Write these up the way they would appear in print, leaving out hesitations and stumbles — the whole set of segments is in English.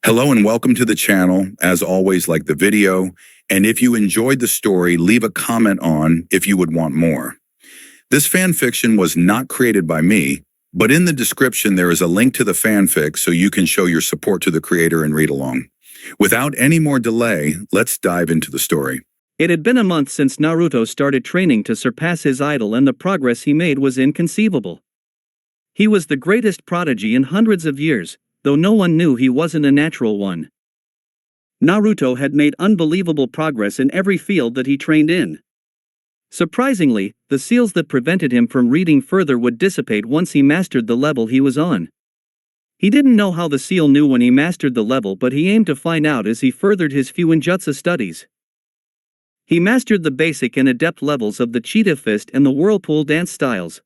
Hello and welcome to the channel. As always, like the video, and if you enjoyed the story, leave a comment on if you would want more. This fan fiction was not created by me, but in the description there is a link to the fanfic so you can show your support to the creator and read along. Without any more delay, let's dive into the story. It had been a month since Naruto started training to surpass his idol, and the progress he made was inconceivable. He was the greatest prodigy in hundreds of years, though no one knew he wasn't a natural one. Naruto had made unbelievable progress in every field that he trained in. Surprisingly, the seals that prevented him from reading further would dissipate once he mastered the level he was on. He didn't know how the seal knew when he mastered the level, but he aimed to find out as he furthered his Fuinjutsu studies. He mastered the basic and adept levels of the cheetah fist and the whirlpool dance styles.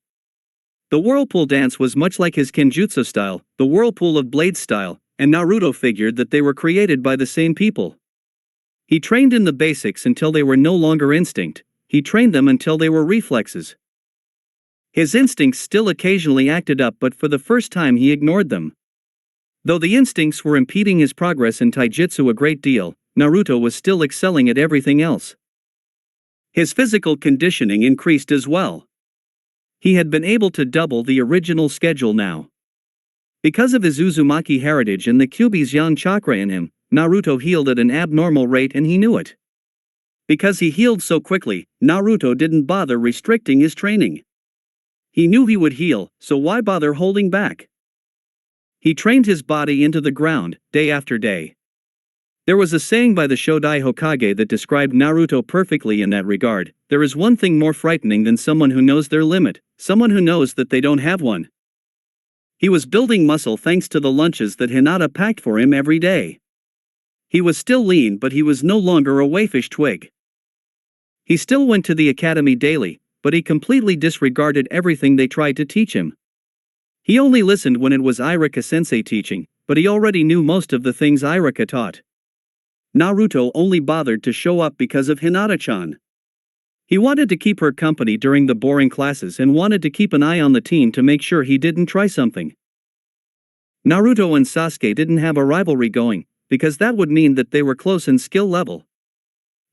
The whirlpool dance was much like his Kenjutsu style, the whirlpool of blades style, and Naruto figured that they were created by the same people. He trained in the basics until they were no longer instinct. He trained them until they were reflexes. His instincts still occasionally acted up, but for the first time he ignored them. Though the instincts were impeding his progress in taijutsu a great deal, Naruto was still excelling at everything else. His physical conditioning increased as well. He had been able to double the original schedule now. Because of his Uzumaki heritage and the Kyuubi's yang chakra in him, Naruto healed at an abnormal rate, and he knew it. Because he healed so quickly, Naruto didn't bother restricting his training. He knew he would heal, so why bother holding back? He trained his body into the ground, day after day. There was a saying by the Shodai Hokage that described Naruto perfectly in that regard: there is one thing more frightening than someone who knows their limit, someone who knows that they don't have one. He was building muscle thanks to the lunches that Hinata packed for him every day. He was still lean, but he was no longer a wayfish twig. He still went to the academy daily, but he completely disregarded everything they tried to teach him. He only listened when it was Irika-sensei teaching, but he already knew most of the things Irika taught. Naruto only bothered to show up because of Hinata-chan. He wanted to keep her company during the boring classes and wanted to keep an eye on the team to make sure he didn't try something. Naruto and Sasuke didn't have a rivalry going, because that would mean that they were close in skill level.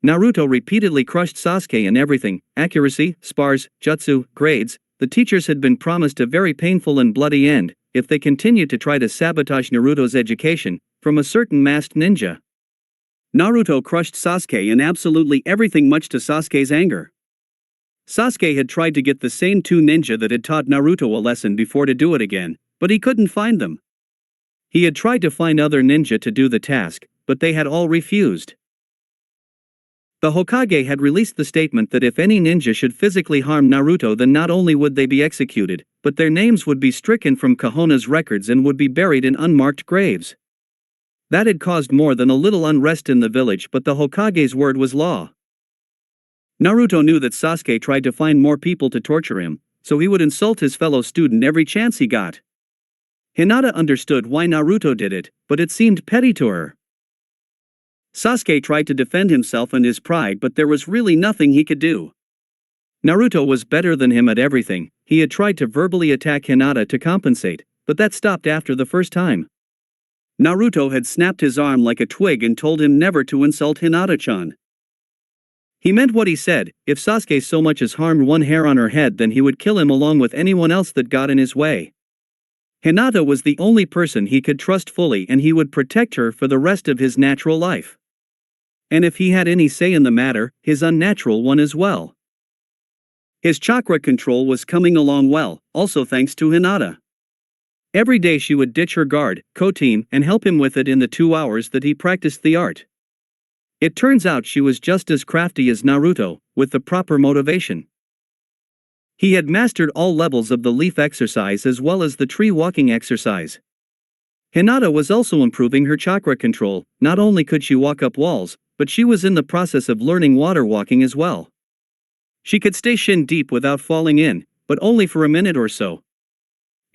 Naruto repeatedly crushed Sasuke in everything: accuracy, spars, jutsu, grades. The teachers had been promised a very painful and bloody end if they continued to try to sabotage Naruto's education from a certain masked ninja. Naruto crushed Sasuke in absolutely everything, much to Sasuke's anger. Sasuke had tried to get the same two ninja that had taught Naruto a lesson before to do it again, but he couldn't find them. He had tried to find other ninja to do the task, but they had all refused. The Hokage had released the statement that if any ninja should physically harm Naruto, then not only would they be executed, but their names would be stricken from Konoha's records and would be buried in unmarked graves. That had caused more than a little unrest in the village, but the Hokage's word was law. Naruto knew that Sasuke tried to find more people to torture him, so he would insult his fellow student every chance he got. Hinata understood why Naruto did it, but it seemed petty to her. Sasuke tried to defend himself and his pride, but there was really nothing he could do. Naruto was better than him at everything. He had tried to verbally attack Hinata to compensate, but that stopped after the first time. Naruto had snapped his arm like a twig and told him never to insult Hinata-chan. He meant what he said. If Sasuke so much as harmed one hair on her head, then he would kill him along with anyone else that got in his way. Hinata was the only person he could trust fully, and he would protect her for the rest of his natural life. And if he had any say in the matter, his unnatural one as well. His chakra control was coming along well, also thanks to Hinata. Every day she would ditch her guard, co-team, and help him with it in the 2 hours that he practiced the art. It turns out she was just as crafty as Naruto, with the proper motivation. He had mastered all levels of the leaf exercise as well as the tree walking exercise. Hinata was also improving her chakra control. Not only could she walk up walls, but she was in the process of learning water walking as well. She could stay shin deep without falling in, but only for a minute or so.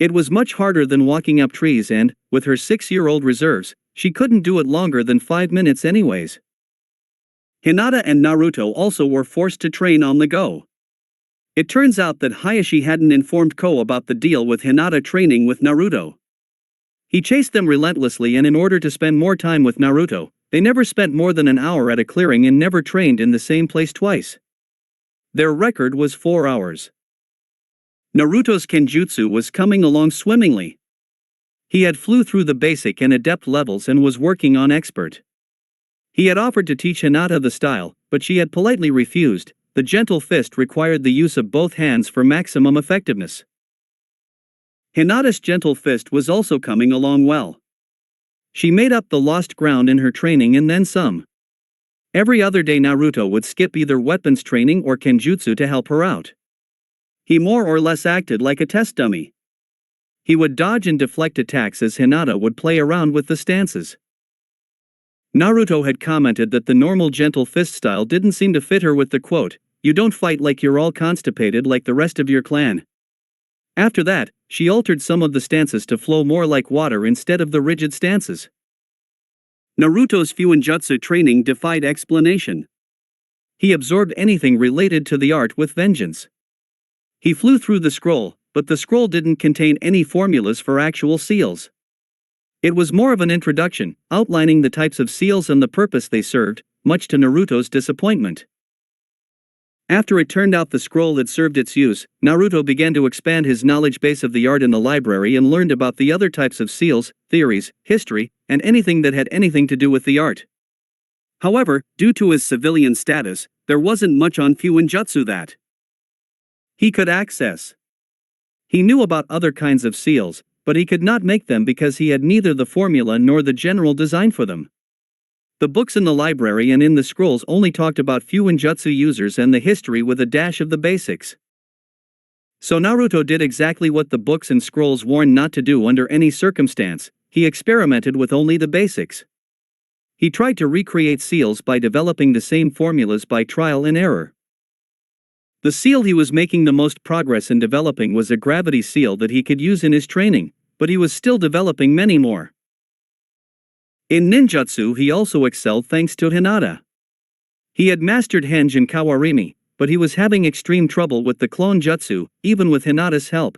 It was much harder than walking up trees, and, with her 6-year-old reserves, she couldn't do it longer than 5 minutes anyways. Hinata and Naruto also were forced to train on the go. It turns out that Hayashi hadn't informed Ko about the deal with Hinata training with Naruto. He chased them relentlessly, and in order to spend more time with Naruto, they never spent more than an hour at a clearing and never trained in the same place twice. Their record was 4 hours. Naruto's kenjutsu was coming along swimmingly. He had flew through the basic and adept levels and was working on expert. He had offered to teach Hinata the style, but she had politely refused. The gentle fist required the use of both hands for maximum effectiveness. Hinata's gentle fist was also coming along well. She made up the lost ground in her training and then some. Every other day Naruto would skip either weapons training or kenjutsu to help her out. He more or less acted like a test dummy. He would dodge and deflect attacks as Hinata would play around with the stances. Naruto had commented that the normal gentle fist style didn't seem to fit her with the quote, "You don't fight like you're all constipated like the rest of your clan." After that, she altered some of the stances to flow more like water instead of the rigid stances. Naruto's Fuinjutsu training defied explanation. He absorbed anything related to the art with vengeance. He flew through the scroll, but the scroll didn't contain any formulas for actual seals. It was more of an introduction, outlining the types of seals and the purpose they served, much to Naruto's disappointment. After it turned out the scroll had served its use, Naruto began to expand his knowledge base of the art in the library and learned about the other types of seals, theories, history, and anything that had anything to do with the art. However, due to his civilian status, there wasn't much on Fuinjutsu that he could access. He knew about other kinds of seals, but he could not make them because he had neither the formula nor the general design for them. The books in the library and in the scrolls only talked about Fuinjutsu users and the history with a dash of the basics. So Naruto did exactly what the books and scrolls warned not to do under any circumstance. He experimented with only the basics. He tried to recreate seals by developing the same formulas by trial and error. The seal he was making the most progress in developing was a gravity seal that he could use in his training, but he was still developing many more. In ninjutsu he also excelled thanks to Hinata. He had mastered henge and kawarimi, but he was having extreme trouble with the clone jutsu, even with Hinata's help.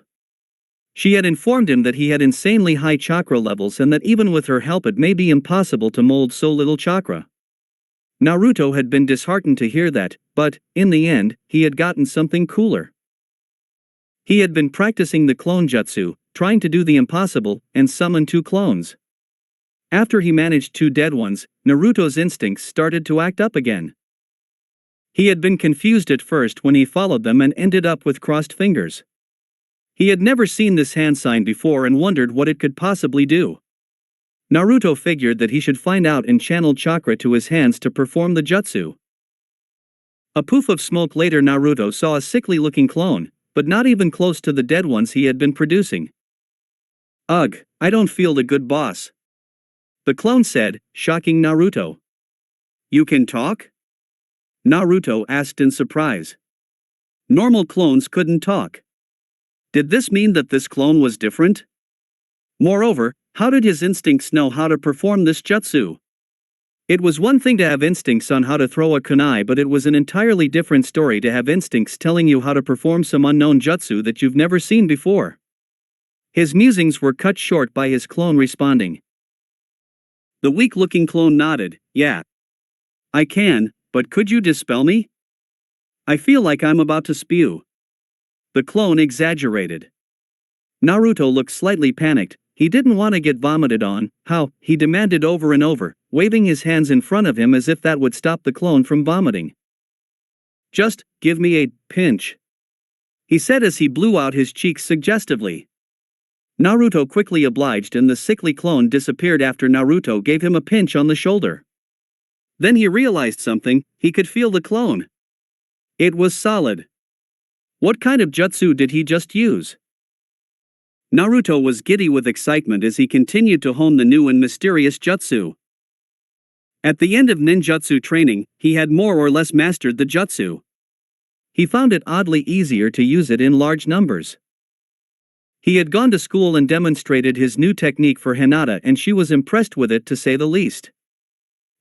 She had informed him that he had insanely high chakra levels and that even with her help it may be impossible to mold so little chakra. Naruto had been disheartened to hear that, but, in the end, he had gotten something cooler. He had been practicing the clone jutsu, trying to do the impossible, and summon 2 clones. After he managed 2 dead ones, Naruto's instincts started to act up again. He had been confused at first when he followed them and ended up with crossed fingers. He had never seen this hand sign before and wondered what it could possibly do. Naruto figured that he should find out and channel chakra to his hands to perform the jutsu. A poof of smoke later Naruto saw a sickly-looking clone, but not even close to the dead ones he had been producing. "Ugh, I don't feel the good boss," the clone said, shocking Naruto. "You can talk?" Naruto asked in surprise. Normal clones couldn't talk. Did this mean that this clone was different? Moreover, how did his instincts know how to perform this jutsu? It was one thing to have instincts on how to throw a kunai, but it was an entirely different story to have instincts telling you how to perform some unknown jutsu that you've never seen before. His musings were cut short by his clone responding. The weak-looking clone nodded. "Yeah. I can, but could you dispel me? I feel like I'm about to spew." The clone exaggerated. Naruto looked slightly panicked. He didn't want to get vomited on. "How?" he demanded over and over, waving his hands in front of him as if that would stop the clone from vomiting. "Just, give me a pinch," he said as he blew out his cheeks suggestively. Naruto quickly obliged and the sickly clone disappeared after Naruto gave him a pinch on the shoulder. Then he realized something. He could feel the clone. It was solid. What kind of jutsu did he just use? Naruto was giddy with excitement as he continued to hone the new and mysterious jutsu. At the end of ninjutsu training, he had more or less mastered the jutsu. He found it oddly easier to use it in large numbers. He had gone to school and demonstrated his new technique for Hinata, and she was impressed with it to say the least.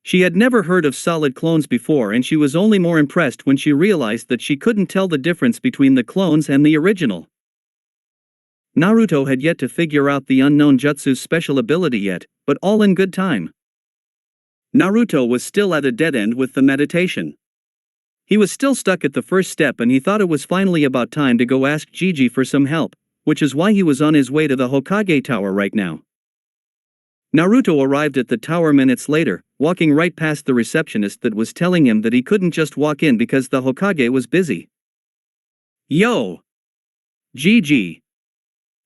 She had never heard of solid clones before, and she was only more impressed when she realized that she couldn't tell the difference between the clones and the original. Naruto had yet to figure out the unknown jutsu's special ability yet, but all in good time. Naruto was still at a dead end with the meditation. He was still stuck at the first step and he thought it was finally about time to go ask Gigi for some help, which is why he was on his way to the Hokage Tower right now. Naruto arrived at the tower minutes later, walking right past the receptionist that was telling him that he couldn't just walk in because the Hokage was busy. "Yo! Gigi!"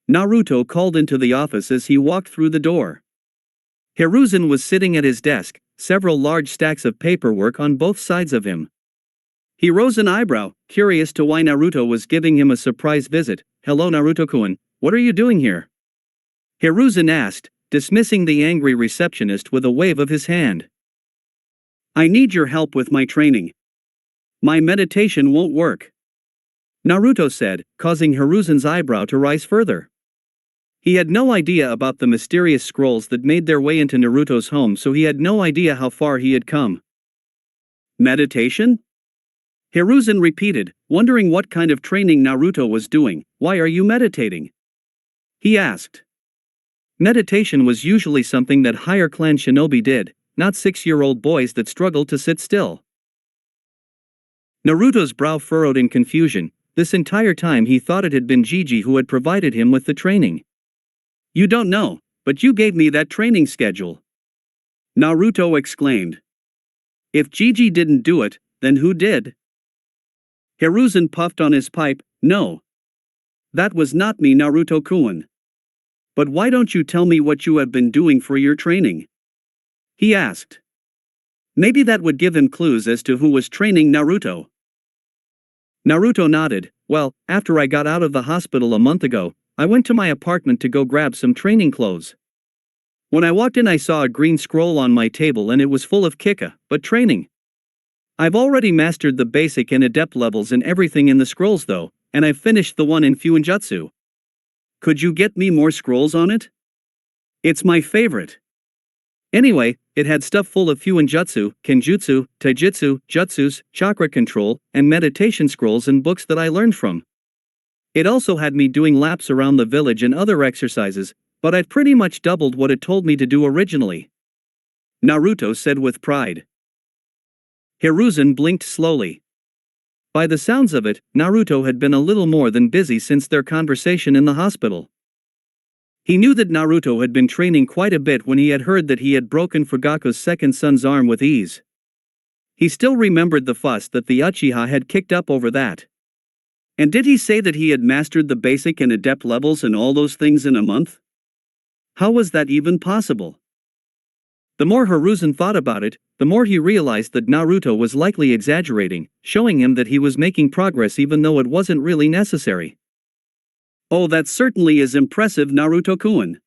Naruto called into the office as he walked through the door. Hiruzen was sitting at his desk, several large stacks of paperwork on both sides of him. He rose an eyebrow, curious to why Naruto was giving him a surprise visit. "Hello Naruto-kun, what are you doing here?" Hiruzen asked, dismissing the angry receptionist with a wave of his hand. "I need your help with my training. My meditation won't work," Naruto said, causing Hiruzen's eyebrow to rise further. He had no idea about the mysterious scrolls that made their way into Naruto's home, so he had no idea how far he had come. "Meditation?" Hiruzen repeated, wondering what kind of training Naruto was doing. "Why are you meditating?" he asked. Meditation was usually something that higher clan shinobi did, not 6-year-old boys that struggled to sit still. Naruto's brow furrowed in confusion. This entire time he thought it had been Gigi who had provided him with the training. "You don't know, but you gave me that training schedule," Naruto exclaimed. "If Gigi didn't do it, then who did?" Hiruzen puffed on his pipe. "No. That was not me, Naruto-kun. But why don't you tell me what you have been doing for your training?" he asked. Maybe that would give him clues as to who was training Naruto. Naruto nodded. "Well, after I got out of the hospital a month ago, I went to my apartment to go grab some training clothes. When I walked in I saw a green scroll on my table and it was full of kika, but training. I've already mastered the basic and adept levels and everything in the scrolls though, and I've finished the one in Fuinjutsu. Could you get me more scrolls on it? It's my favorite." Anyway, it had stuff full of Fuinjutsu, Kenjutsu, Taijutsu, Jutsus, chakra control, and meditation scrolls and books that I learned from. It also had me doing laps around the village and other exercises, but I'd pretty much doubled what it told me to do originally," Naruto said with pride. Hiruzen blinked slowly. By the sounds of it, Naruto had been a little more than busy since their conversation in the hospital. He knew that Naruto had been training quite a bit when he had heard that he had broken Fugaku's second son's arm with ease. He still remembered the fuss that the Uchiha had kicked up over that. And did he say that he had mastered the basic and adept levels and all those things in a month? How was that even possible? The more Hiruzen thought about it, the more he realized that Naruto was likely exaggerating, showing him that he was making progress even though it wasn't really necessary. "Oh, that certainly is impressive, Naruto-kun.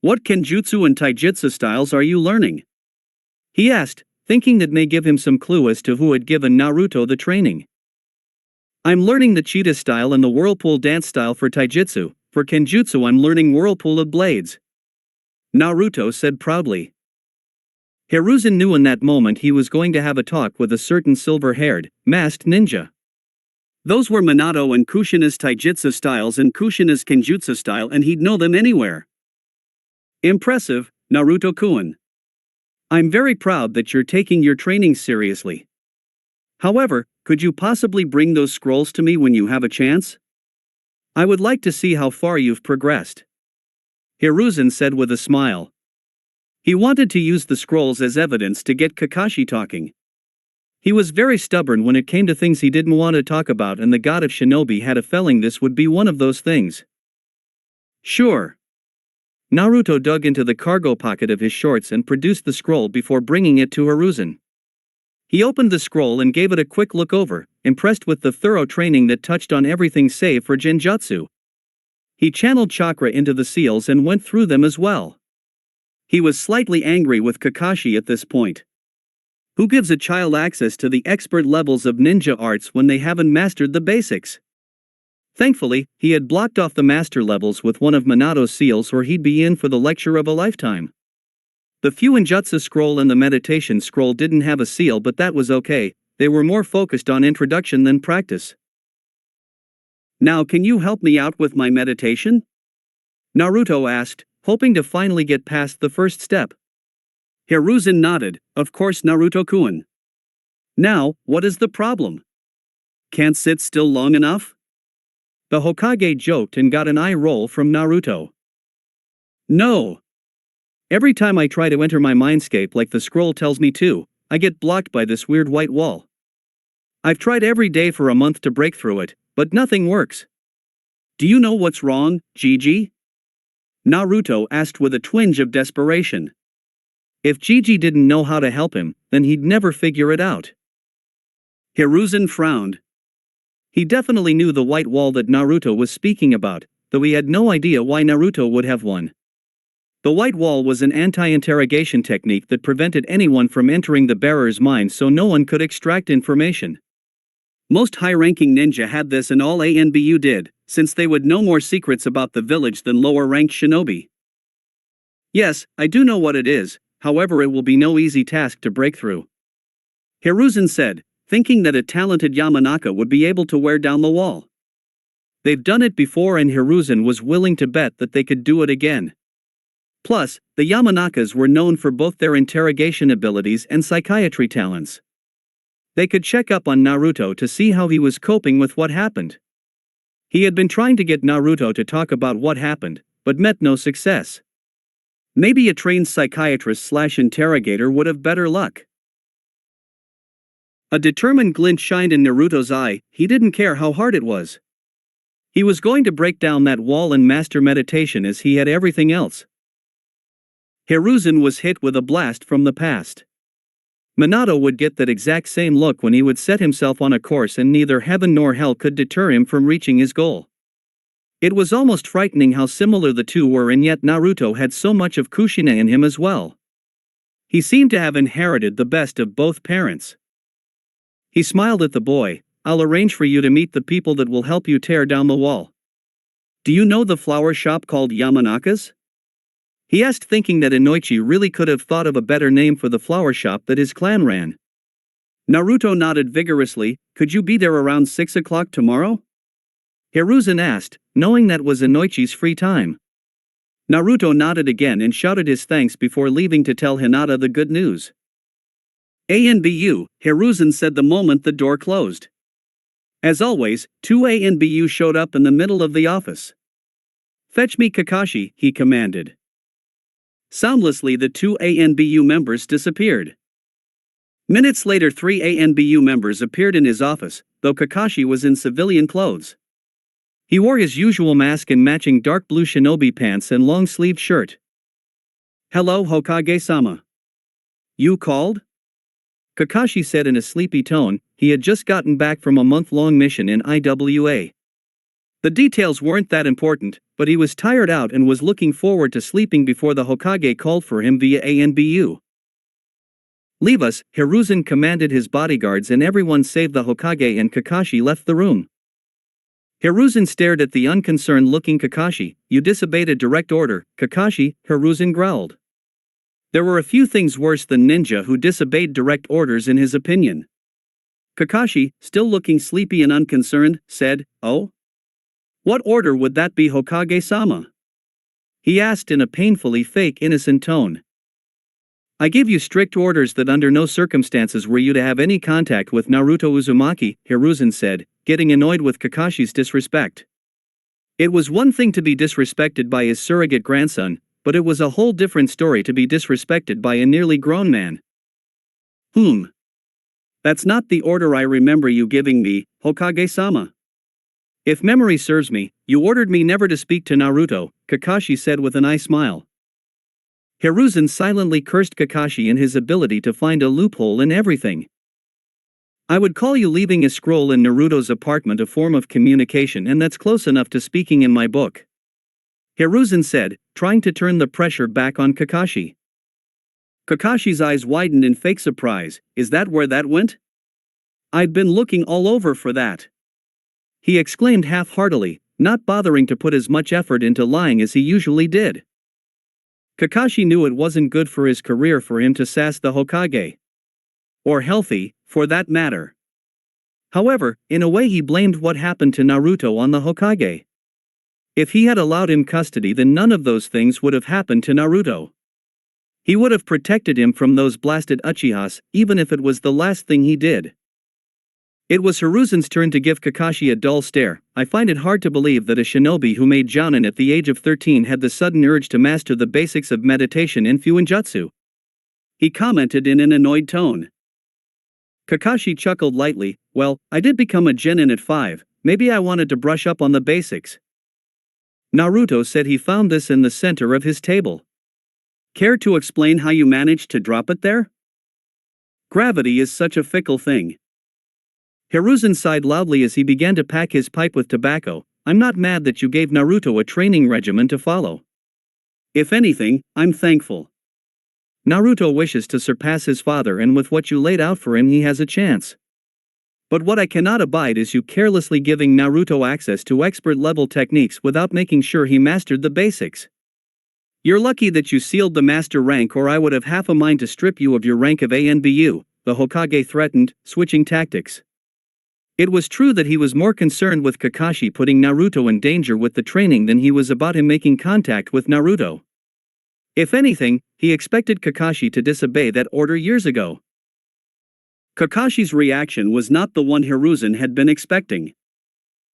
What Kenjutsu and Taijutsu styles are you learning?" he asked, thinking that may give him some clue as to who had given Naruto the training. "I'm learning the cheetah style and the whirlpool dance style for Taijutsu. For Kenjutsu I'm learning whirlpool of blades," Naruto said proudly. Hiruzen knew in that moment he was going to have a talk with a certain silver-haired, masked ninja. Those were Minato and Kushina's Taijutsu styles and Kushina's Kenjutsu style, and he'd know them anywhere. "Impressive, Naruto-kun. I'm very proud that you're taking your training seriously. However, could you possibly bring those scrolls to me when you have a chance? I would like to see how far you've progressed," Hiruzen said with a smile. He wanted to use the scrolls as evidence to get Kakashi talking. He was very stubborn when it came to things he didn't want to talk about, and the god of shinobi had a feeling this would be one of those things. "Sure." Naruto dug into the cargo pocket of his shorts and produced the scroll before bringing it to Hiruzen. He opened the scroll and gave it a quick look over, impressed with the thorough training that touched on everything save for Jinjutsu. He channeled chakra into the seals and went through them as well. He was slightly angry with Kakashi at this point. Who gives a child access to the expert levels of ninja arts when they haven't mastered the basics? Thankfully, he had blocked off the master levels with one of Minato's seals, or he'd be in for the lecture of a lifetime. The Fuinjutsu scroll and the meditation scroll didn't have a seal, but that was okay, they were more focused on introduction than practice. "Now can you help me out with my meditation?" Naruto asked, hoping to finally get past the first step. Hiruzen nodded, of course Naruto-kun. Now, what is the problem? Can't sit still long enough? The Hokage joked and got an eye roll from Naruto. No. Every time I try to enter my mindscape like the scroll tells me to, I get blocked by this weird white wall. I've tried every day for a month to break through it, but nothing works. Do you know what's wrong, Gigi? Naruto asked with a twinge of desperation. If Gigi didn't know how to help him, then he'd never figure it out. Hiruzen frowned. He definitely knew the white wall that Naruto was speaking about, though he had no idea why Naruto would have one. The white wall was an anti-interrogation technique that prevented anyone from entering the bearer's mind so no one could extract information. Most high-ranking ninja had this and all ANBU did, since they would know more secrets about the village than lower-ranked shinobi. Yes, I do know what it is, however it will be no easy task to break through. Hiruzen said, thinking that a talented Yamanaka would be able to wear down the wall. They've done it before and Hiruzen was willing to bet that they could do it again. Plus, the Yamanakas were known for both their interrogation abilities and psychiatry talents. They could check up on Naruto to see how he was coping with what happened. He had been trying to get Naruto to talk about what happened, but met no success. Maybe a trained psychiatrist/interrogator would have better luck. A determined glint shined in Naruto's eye. He didn't care how hard it was. He was going to break down that wall and master meditation as he had everything else. Hiruzen was hit with a blast from the past. Minato would get that exact same look when he would set himself on a course and neither heaven nor hell could deter him from reaching his goal. It was almost frightening how similar the two were, and yet Naruto had so much of Kushina in him as well. He seemed to have inherited the best of both parents. He smiled at the boy. I'll arrange for you to meet the people that will help you tear down the wall. Do you know the flower shop called Yamanaka's? He asked, thinking that Inoichi really could have thought of a better name for the flower shop that his clan ran. Naruto nodded vigorously. Could you be there around 6 o'clock tomorrow? Hiruzen asked, knowing that was Inoichi's free time. Naruto nodded again and shouted his thanks before leaving to tell Hinata the good news. ANBU, Hiruzen said the moment the door closed. As always, 2 ANBU showed up in the middle of the office. Fetch me Kakashi, he commanded. Soundlessly the 2 ANBU members disappeared. Minutes later 3 ANBU members appeared in his office, though Kakashi was in civilian clothes. He wore his usual mask and matching dark blue shinobi pants and long-sleeved shirt. Hello Hokage-sama. You called? Kakashi said in a sleepy tone. He had just gotten back from a month-long mission in IWA. The details weren't that important, but he was tired out and was looking forward to sleeping before the Hokage called for him via ANBU. Leave us, Hiruzen commanded his bodyguards, and everyone save the Hokage and Kakashi left the room. Hiruzen stared at the unconcerned-looking Kakashi. You disobeyed a direct order, Kakashi, Hiruzen growled. There were a few things worse than ninja who disobeyed direct orders in his opinion. Kakashi, still looking sleepy and unconcerned, said, Oh? What order would that be, Hokage-sama? He asked in a painfully fake innocent tone. I give you strict orders that under no circumstances were you to have any contact with Naruto Uzumaki, Hiruzen said, getting annoyed with Kakashi's disrespect. It was one thing to be disrespected by his surrogate grandson, but it was a whole different story to be disrespected by a nearly grown man. That's not the order I remember you giving me, Hokage-sama. If memory serves me, you ordered me never to speak to Naruto, Kakashi said with an eye smile. Hiruzen silently cursed Kakashi and his ability to find a loophole in everything. I would call you leaving a scroll in Naruto's apartment a form of communication, and that's close enough to speaking in my book. Hiruzen said, trying to turn the pressure back on Kakashi. Kakashi's eyes widened in fake surprise. Is that where that went? I'd been looking all over for that. He exclaimed half-heartedly, not bothering to put as much effort into lying as he usually did. Kakashi knew it wasn't good for his career for him to sass the Hokage. Or healthy, for that matter. However, in a way he blamed what happened to Naruto on the Hokage. If he had allowed him custody, then none of those things would have happened to Naruto. He would have protected him from those blasted Uchihas, even if it was the last thing he did. It was Hiruzen's turn to give Kakashi a dull stare. I find it hard to believe that a shinobi who made Jonin at the age of 13 had the sudden urge to master the basics of meditation in Fuinjutsu. He commented in an annoyed tone. Kakashi chuckled lightly. Well, I did become a genin at 5, maybe I wanted to brush up on the basics. Naruto said he found this in the center of his table. Care to explain how you managed to drop it there? Gravity is such a fickle thing. Hiruzen sighed loudly as he began to pack his pipe with tobacco. I'm not mad that you gave Naruto a training regimen to follow. If anything, I'm thankful. Naruto wishes to surpass his father, and with what you laid out for him he has a chance. But what I cannot abide is you carelessly giving Naruto access to expert-level techniques without making sure he mastered the basics. You're lucky that you sealed the master rank, or I would have half a mind to strip you of your rank of ANBU, the Hokage threatened, switching tactics. It was true that he was more concerned with Kakashi putting Naruto in danger with the training than he was about him making contact with Naruto. If anything, he expected Kakashi to disobey that order years ago. Kakashi's reaction was not the one Hiruzen had been expecting.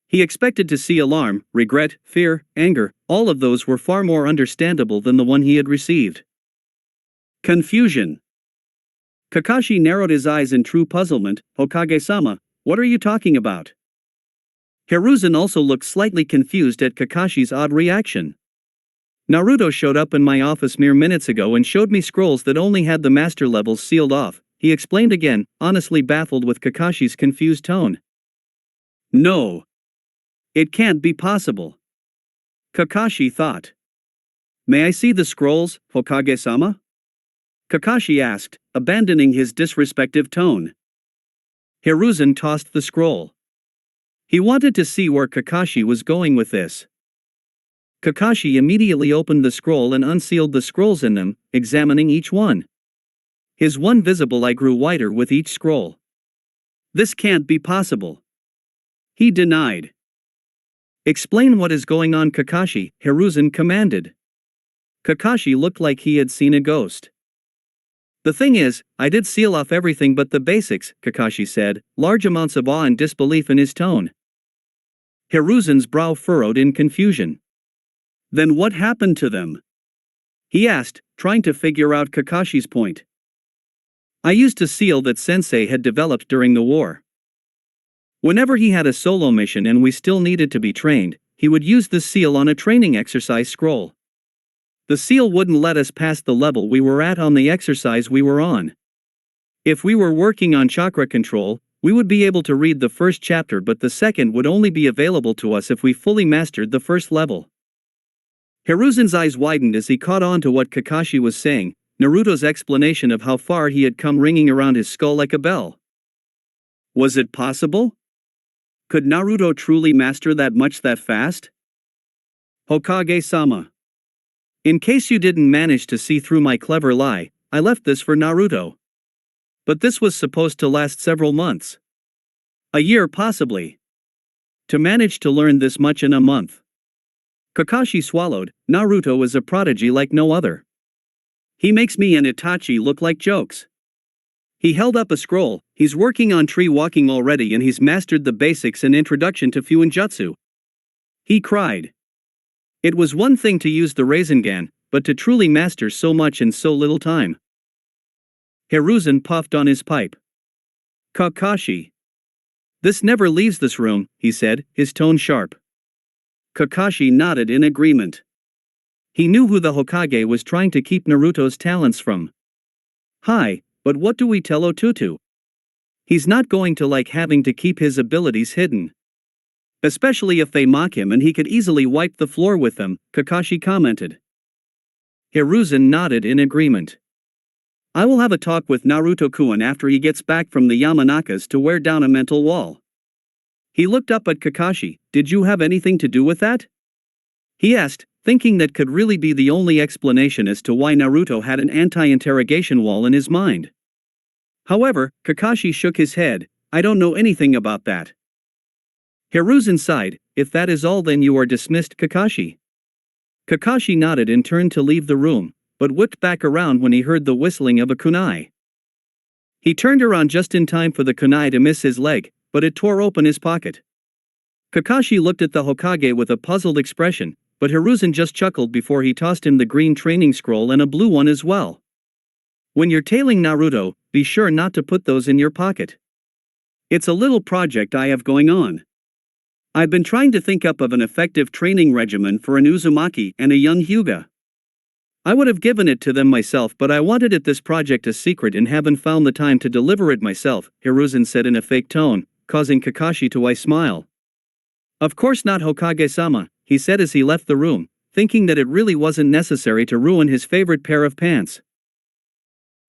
He expected to see alarm, regret, fear, anger. All of those were far more understandable than the one he had received. Confusion. Kakashi narrowed his eyes in true puzzlement. Hokage-sama, what are you talking about? Hiruzen also looked slightly confused at Kakashi's odd reaction. Naruto showed up in my office mere minutes ago and showed me scrolls that only had the master levels sealed off, he explained again, honestly baffled with Kakashi's confused tone. No. It can't be possible. Kakashi thought. May I see the scrolls, Hokage-sama? Kakashi asked, abandoning his disrespectful tone. Hiruzen tossed the scroll. He wanted to see where Kakashi was going with this. Kakashi immediately opened the scroll and unsealed the scrolls in them, examining each one. His one visible eye grew wider with each scroll. This can't be possible. He denied. Explain what is going on, Kakashi, Hiruzen commanded. Kakashi looked like he had seen a ghost. The thing is, I did seal off everything but the basics, Kakashi said, large amounts of awe and disbelief in his tone. Hiruzen's brow furrowed in confusion. Then what happened to them? He asked, trying to figure out Kakashi's point. I used a seal that Sensei had developed during the war. Whenever he had a solo mission and we still needed to be trained, he would use the seal on a training exercise scroll. The seal wouldn't let us pass the level we were at on the exercise we were on. If we were working on chakra control, we would be able to read the first chapter, but the second would only be available to us if we fully mastered the first level. Hiruzen's eyes widened as he caught on to what Kakashi was saying, Naruto's explanation of how far he had come ringing around his skull like a bell. Was it possible? Could Naruto truly master that much that fast? Hokage-sama. In case you didn't manage to see through my clever lie, I left this for Naruto. But this was supposed to last several months. A year possibly. To manage to learn this much in a month. Kakashi swallowed. Naruto is a prodigy like no other. He makes me and Itachi look like jokes. He held up a scroll. He's working on tree walking already and he's mastered the basics and introduction to Fuinjutsu. He cried. It was one thing to use the Rasengan, but to truly master so much in so little time. Hiruzen puffed on his pipe. Kakashi. This never leaves this room, he said, his tone sharp. Kakashi nodded in agreement. He knew who the Hokage was trying to keep Naruto's talents from. Hi, but what do we tell Otutu? He's not going to like having to keep his abilities hidden. Especially if they mock him and he could easily wipe the floor with them, Kakashi commented. Hiruzen nodded in agreement. I will have a talk with Naruto-kun after he gets back from the Yamanakas to wear down a mental wall. He looked up at Kakashi. Did you have anything to do with that? He asked, thinking that could really be the only explanation as to why Naruto had an anti-interrogation wall in his mind. However, Kakashi shook his head. I don't know anything about that. Hiruzen sighed. If that is all, then you are dismissed, Kakashi. Kakashi nodded and turned to leave the room, but whipped back around when he heard the whistling of a kunai. He turned around just in time for the kunai to miss his leg, but it tore open his pocket. Kakashi looked at the Hokage with a puzzled expression, but Hiruzen just chuckled before he tossed him the green training scroll and a blue one as well. When you're tailing Naruto, be sure not to put those in your pocket. It's a little project I have going on. I've been trying to think up of an effective training regimen for an Uzumaki and a young Hyuga. I would have given it to them myself, but I wanted this project a secret and haven't found the time to deliver it myself, Hiruzen said in a fake tone, causing Kakashi to smile. Of course not, Hokage-sama, he said as he left the room, thinking that it really wasn't necessary to ruin his favorite pair of pants.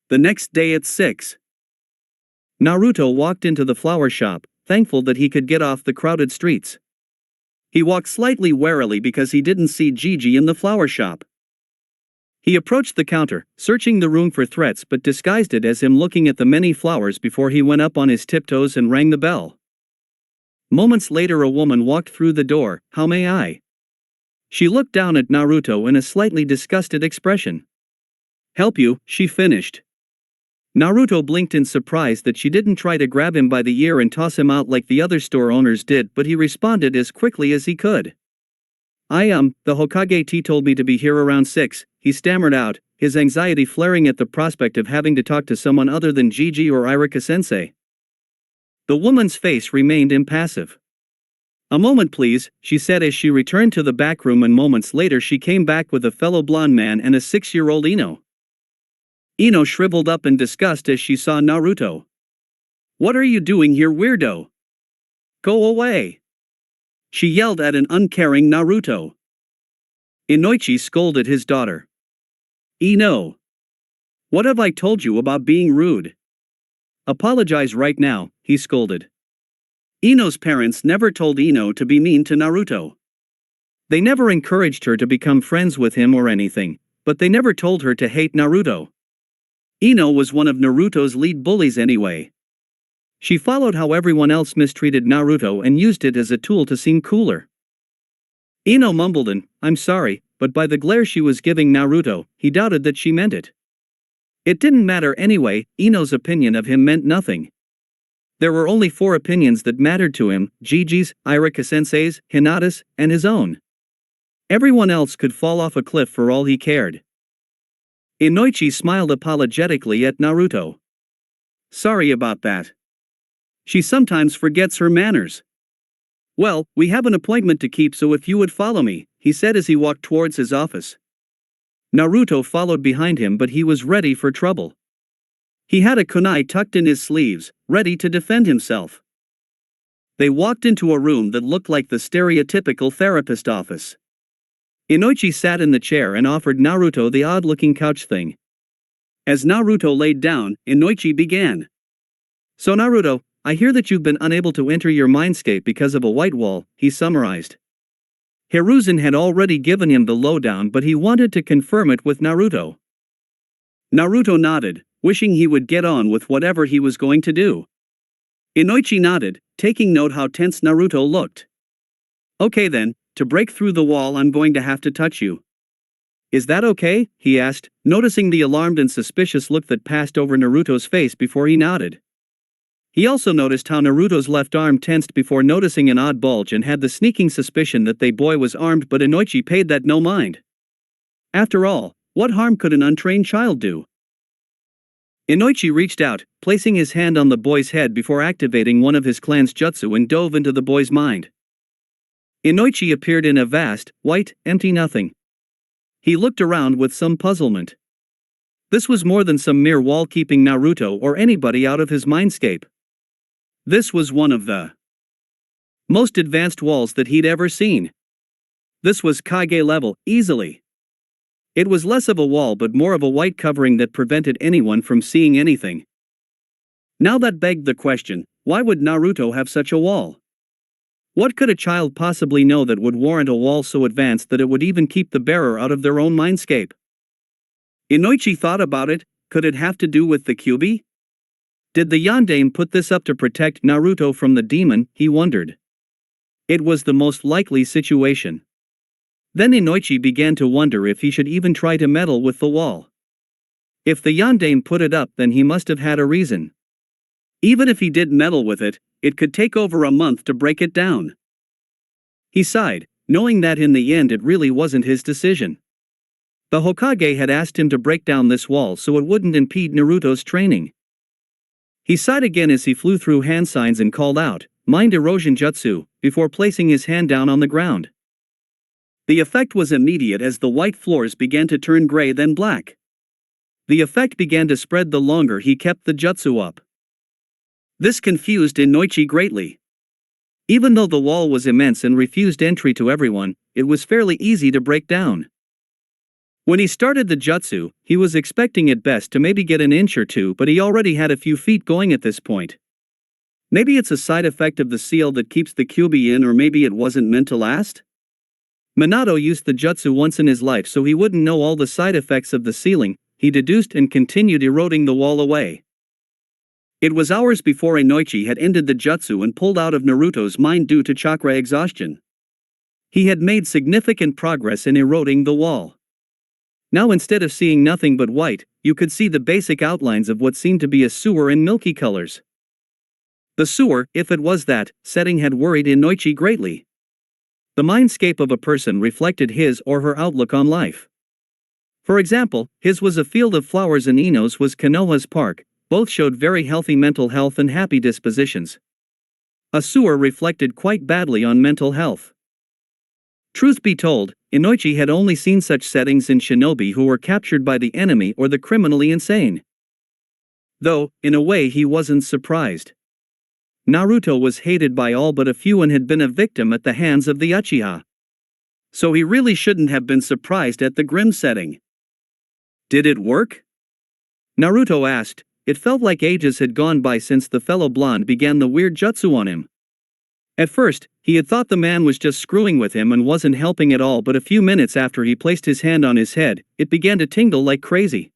The next day at 6. Naruto walked into the flower shop, thankful that he could get off the crowded streets. He walked slightly warily because he didn't see Gigi in the flower shop. He approached the counter, searching the room for threats but disguised it as him looking at the many flowers before he went up on his tiptoes and rang the bell. Moments later a woman walked through the door. How may I? She looked down at Naruto in a slightly disgusted expression. Help you, she finished. Naruto blinked in surprise that she didn't try to grab him by the ear and toss him out like the other store owners did, but he responded as quickly as he could. The Hokage told me to be here around 6, he stammered out, his anxiety flaring at the prospect of having to talk to someone other than Gigi or Irika-sensei. The woman's face remained impassive. A moment please, she said as she returned to the back room, and moments later she came back with a fellow blonde man and a 6-year-old Ino. Ino shriveled up in disgust as she saw Naruto. What are you doing here, weirdo? Go away! She yelled at an uncaring Naruto. Inoichi scolded his daughter. Ino! What have I told you about being rude? Apologize right now, he scolded. Ino's parents never told Ino to be mean to Naruto. They never encouraged her to become friends with him or anything, but they never told her to hate Naruto. Ino was one of Naruto's lead bullies anyway. She followed how everyone else mistreated Naruto and used it as a tool to seem cooler. Ino mumbled an, I'm sorry, but by the glare she was giving Naruto, he doubted that she meant it. It didn't matter anyway, Ino's opinion of him meant nothing. There were only 4 opinions that mattered to him, Gigi's, Irika-sensei's, Hinata's, and his own. Everyone else could fall off a cliff for all he cared. Inoichi smiled apologetically at Naruto. Sorry about that. She sometimes forgets her manners. Well, we have an appointment to keep, so if you would follow me, he said as he walked towards his office. Naruto followed behind him, but he was ready for trouble. He had a kunai tucked in his sleeves, ready to defend himself. They walked into a room that looked like the stereotypical therapist office. Inoichi sat in the chair and offered Naruto the odd-looking couch thing. As Naruto laid down, Inoichi began. So Naruto, I hear that you've been unable to enter your mindscape because of a white wall, he summarized. Hiruzen had already given him the lowdown, but he wanted to confirm it with Naruto. Naruto nodded, wishing he would get on with whatever he was going to do. Inoichi nodded, taking note how tense Naruto looked. Okay then, to break through the wall I'm going to have to touch you. Is that okay? He asked, noticing the alarmed and suspicious look that passed over Naruto's face before he nodded. He also noticed how Naruto's left arm tensed before noticing an odd bulge and had the sneaking suspicion that the boy was armed, but Inoichi paid that no mind. After all, what harm could an untrained child do? Inoichi reached out, placing his hand on the boy's head before activating one of his clan's jutsu and dove into the boy's mind. Inoichi appeared in a vast, white, empty nothing. He looked around with some puzzlement. This was more than some mere wall keeping Naruto or anybody out of his mindscape. This was one of the most advanced walls that he'd ever seen. This was Kage level, easily. It was less of a wall but more of a white covering that prevented anyone from seeing anything. Now that begged the question, why would Naruto have such a wall? What could a child possibly know that would warrant a wall so advanced that it would even keep the bearer out of their own mindscape? Inoichi thought about it. Could it have to do with the Kyuubi? Did the Yondaime put this up to protect Naruto from the demon, he wondered. It was the most likely situation. Then Inoichi began to wonder if he should even try to meddle with the wall. If the yandere put it up, then he must have had a reason. Even if he did meddle with it, it could take over a month to break it down. He sighed, knowing that in the end it really wasn't his decision. The Hokage had asked him to break down this wall so it wouldn't impede Naruto's training. He sighed again as he flew through hand signs and called out, "Mind erosion jutsu," before placing his hand down on the ground. The effect was immediate as the white floors began to turn gray then black. The effect began to spread the longer he kept the jutsu up. This confused Inoichi greatly. Even though the wall was immense and refused entry to everyone, it was fairly easy to break down. When he started the jutsu, he was expecting at best to maybe get an inch or two, but he already had a few feet going at this point. Maybe it's a side effect of the seal that keeps the Kyuubi in, or maybe it wasn't meant to last? Minato used the jutsu once in his life, so he wouldn't know all the side effects of the sealing, he deduced, and continued eroding the wall away. It was hours before Inoichi had ended the jutsu and pulled out of Naruto's mind due to chakra exhaustion. He had made significant progress in eroding the wall. Now instead of seeing nothing but white, you could see the basic outlines of what seemed to be a sewer in milky colors. The sewer, if it was that, setting had worried Inoichi greatly. The mindscape of a person reflected his or her outlook on life. For example, his was a field of flowers and Ino's was Konoha's park, both showed very healthy mental health and happy dispositions. A sewer reflected quite badly on mental health. Truth be told, Inoichi had only seen such settings in shinobi who were captured by the enemy or the criminally insane. Though, in a way, he wasn't surprised. Naruto was hated by all but a few and had been a victim at the hands of the Uchiha. So he really shouldn't have been surprised at the grim setting. Did it work? Naruto asked. It felt like ages had gone by since the fellow blonde began the weird jutsu on him. At first, he had thought the man was just screwing with him and wasn't helping at all, but a few minutes after he placed his hand on his head, it began to tingle like crazy.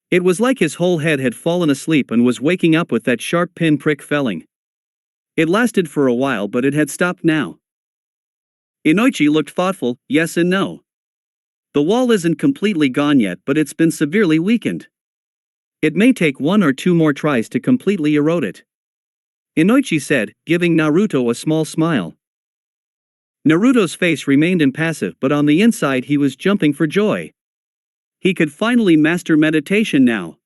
It was like his whole head had fallen asleep and was waking up with that sharp pinprick feeling. It lasted for a while, but it had stopped now. Inoichi looked thoughtful. Yes and no. The wall isn't completely gone yet, but it's been severely weakened. It may take 1 or 2 more tries to completely erode it. Inoichi said, giving Naruto a small smile. Naruto's face remained impassive, but on the inside he was jumping for joy. He could finally master meditation now.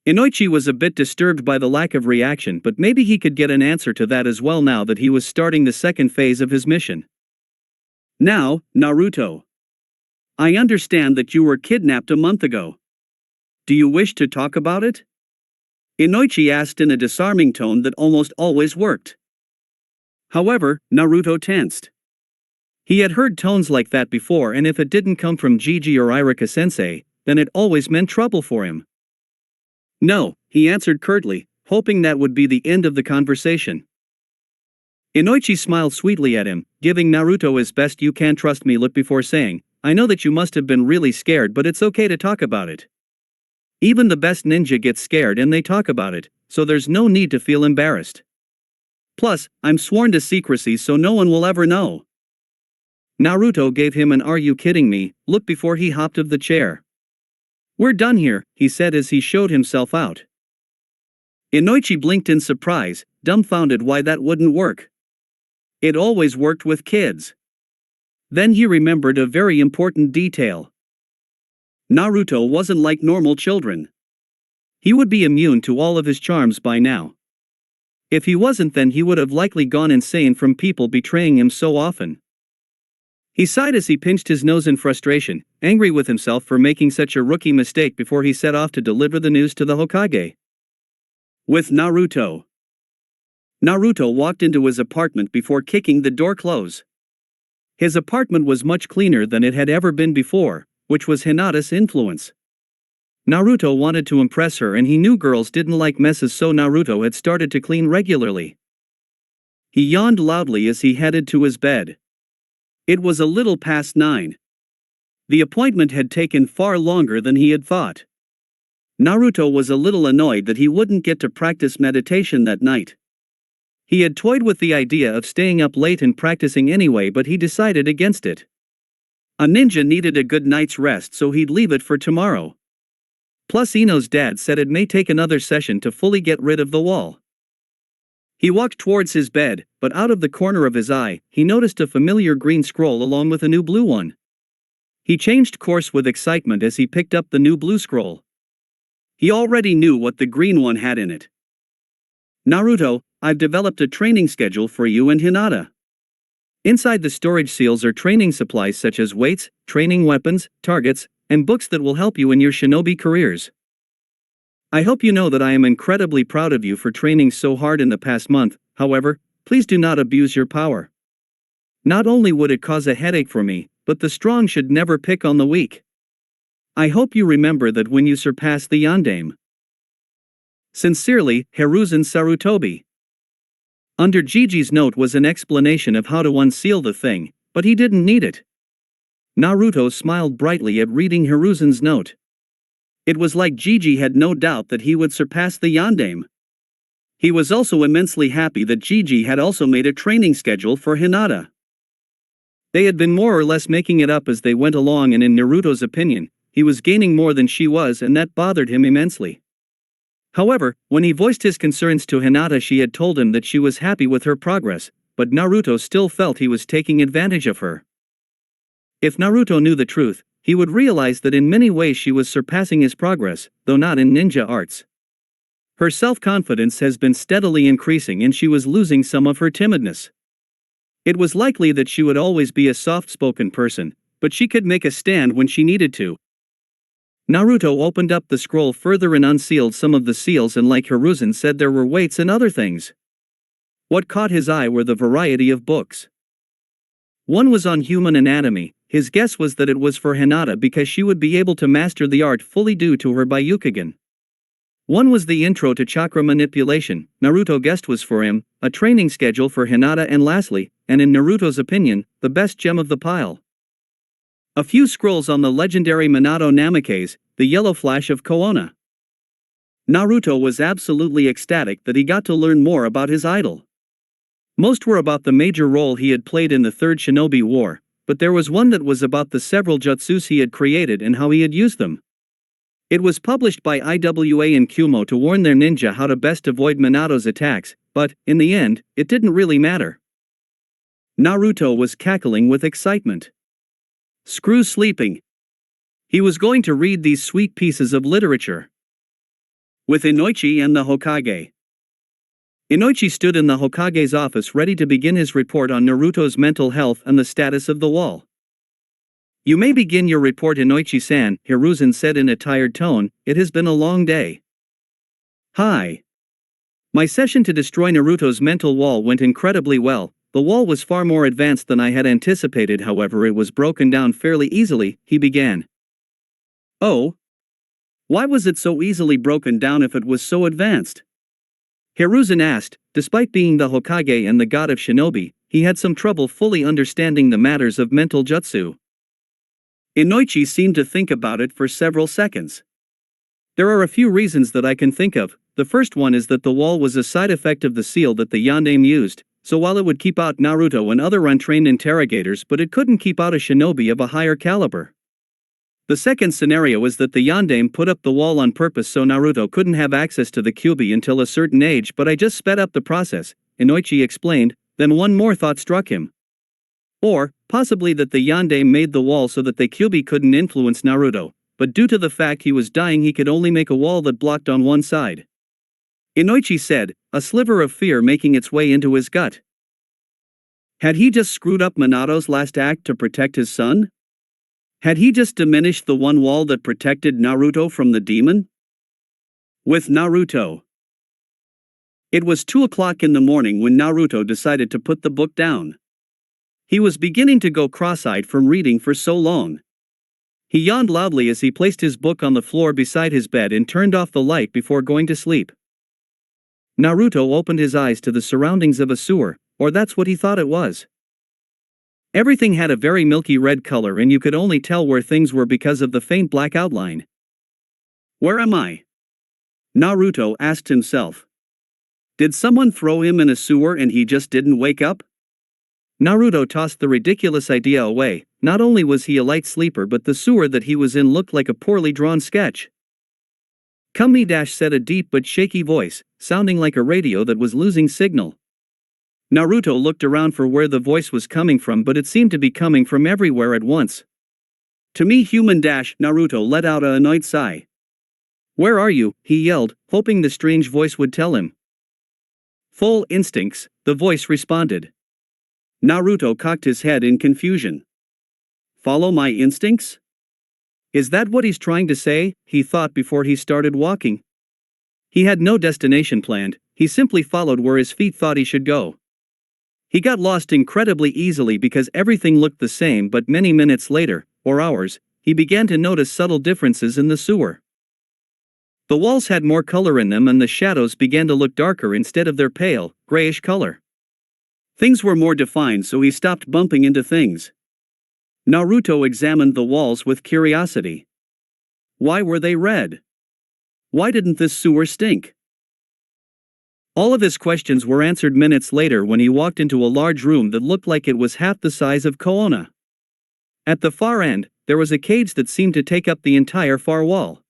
Inoichi was a bit disturbed by the lack of reaction, but maybe he could get an answer to that as well now that he was starting the second phase of his mission. Now, Naruto. I understand that you were kidnapped a month ago. Do you wish to talk about it? Inoichi asked in a disarming tone that almost always worked. However, Naruto tensed. He had heard tones like that before, and if it didn't come from Gigi or Irika-sensei, then it always meant trouble for him. No, he answered curtly, hoping that would be the end of the conversation. Inoichi smiled sweetly at him, giving Naruto his best "you can trust me" look before saying, I know that you must have been really scared, but it's okay to talk about it. Even the best ninja gets scared and they talk about it, so there's no need to feel embarrassed. Plus, I'm sworn to secrecy so no one will ever know. Naruto gave him an "are you kidding me" look before he hopped of the chair. We're done here, he said as he showed himself out. Inoichi blinked in surprise, dumbfounded why that wouldn't work. It always worked with kids. Then he remembered a very important detail. Naruto wasn't like normal children. He would be immune to all of his charms by now. If he wasn't, then he would have likely gone insane from people betraying him so often. He sighed as he pinched his nose in frustration, angry with himself for making such a rookie mistake before he set off to deliver the news to the Hokage. With Naruto. Naruto walked into his apartment before kicking the door close. His apartment was much cleaner than it had ever been before, which was Hinata's influence. Naruto wanted to impress her and he knew girls didn't like messes, so Naruto had started to clean regularly. He yawned loudly as he headed to his bed. It was a little past 9. The appointment had taken far longer than he had thought. Naruto was a little annoyed that he wouldn't get to practice meditation that night. He had toyed with the idea of staying up late and practicing anyway, but he decided against it. A ninja needed a good night's rest, so he'd leave it for tomorrow. Plus Ino's dad said it may take another session to fully get rid of the wall. He walked towards his bed, but out of the corner of his eye, he noticed a familiar green scroll along with a new blue one. He changed course with excitement as he picked up the new blue scroll. He already knew what the green one had in it. Naruto, I've developed a training schedule for you and Hinata. Inside the storage seals are training supplies such as weights, training weapons, targets, and books that will help you in your shinobi careers. I hope you know that I am incredibly proud of you for training so hard in the past month. However, please do not abuse your power. Not only would it cause a headache for me, but the strong should never pick on the weak. I hope you remember that when you surpass the yandame. Sincerely, Hiruzen Sarutobi. Under Gigi's note was an explanation of how to unseal the thing, but he didn't need it. Naruto smiled brightly at reading Hiruzen's note. It was like Gigi had no doubt that he would surpass the yandame. He was also immensely happy that Gigi had also made a training schedule for Hinata. They had been more or less making it up as they went along, and in Naruto's opinion, he was gaining more than she was, and that bothered him immensely. However, when he voiced his concerns to Hinata, she had told him that she was happy with her progress, but Naruto still felt he was taking advantage of her. If Naruto knew the truth, he would realize that in many ways she was surpassing his progress, though not in ninja arts. Her self-confidence has been steadily increasing and she was losing some of her timidness. It was likely that she would always be a soft-spoken person, but she could make a stand when she needed to. Naruto opened up the scroll further and unsealed some of the seals, and like Hiruzen said, there were weights and other things. What caught his eye were the variety of books. One was on human anatomy. His guess was that it was for Hinata because she would be able to master the art fully due to her Byukigen. One was the intro to chakra manipulation. Naruto guessed was for him, a training schedule for Hinata, and lastly, and in Naruto's opinion, the best gem of the pile. A few scrolls on the legendary Minato Namikaze, the yellow flash of Koona. Naruto was absolutely ecstatic that he got to learn more about his idol. Most were about the major role he had played in the Third Shinobi War, but there was one that was about the several jutsus he had created and how he had used them. It was published by IWA and Kumo to warn their ninja how to best avoid Minato's attacks, but, in the end, it didn't really matter. Naruto was cackling with excitement. Screw sleeping. He was going to read these sweet pieces of literature. With Inoichi and the Hokage. Inoichi stood in the Hokage's office ready to begin his report on Naruto's mental health and the status of the wall. You may begin your report, Inoichi-san, Hiruzen said in a tired tone. It has been a long day. Hi. My session to destroy Naruto's mental wall went incredibly well. The wall was far more advanced than I had anticipated, however it was broken down fairly easily, he began. Oh? Why was it so easily broken down if it was so advanced? Hiruzen asked. Despite being the Hokage and the god of shinobi, he had some trouble fully understanding the matters of mental jutsu. Inoichi seemed to think about it for several seconds. There are a few reasons that I can think of. The first one is that the wall was a side effect of the seal that the yandame used, so while it would keep out Naruto and other untrained interrogators, but it couldn't keep out a shinobi of a higher caliber. The second scenario is that the yandame put up the wall on purpose so Naruto couldn't have access to the Kyuubi until a certain age, but I just sped up the process, Inoichi explained. Then one more thought struck him. Or, possibly that the yandame made the wall so that the Kyuubi couldn't influence Naruto, but due to the fact he was dying he could only make a wall that blocked on one side. Inoichi said, a sliver of fear making its way into his gut. Had he just screwed up Minato's last act to protect his son? Had he just diminished the one wall that protected Naruto from the demon? With Naruto. It was 2 o'clock in the morning when Naruto decided to put the book down. He was beginning to go cross-eyed from reading for so long. He yawned loudly as he placed his book on the floor beside his bed and turned off the light before going to sleep. Naruto opened his eyes to the surroundings of a sewer, or that's what he thought it was. Everything had a very milky red color and you could only tell where things were because of the faint black outline. Where am I? Naruto asked himself. Did someone throw him in a sewer and he just didn't wake up? Naruto tossed the ridiculous idea away. Not only was he a light sleeper, but the sewer that he was in looked like a poorly drawn sketch. Kumi said a deep but shaky voice, sounding like a radio that was losing signal. Naruto looked around for where the voice was coming from, but it seemed to be coming from everywhere at once. To me, human Naruto let out an annoyed sigh. Where are you? He yelled, hoping the strange voice would tell him. Full instincts, the voice responded. Naruto cocked his head in confusion. Follow my instincts? Is that what he's trying to say? He thought before he started walking. He had no destination planned, he simply followed where his feet thought he should go. He got lost incredibly easily because everything looked the same, but many minutes later, or hours, he began to notice subtle differences in the sewer. The walls had more color in them and the shadows began to look darker instead of their pale, grayish color. Things were more defined, so he stopped bumping into things. Naruto examined the walls with curiosity. Why were they red? Why didn't this sewer stink? All of his questions were answered minutes later when he walked into a large room that looked like it was half the size of Koona. At the far end, there was a cage that seemed to take up the entire far wall.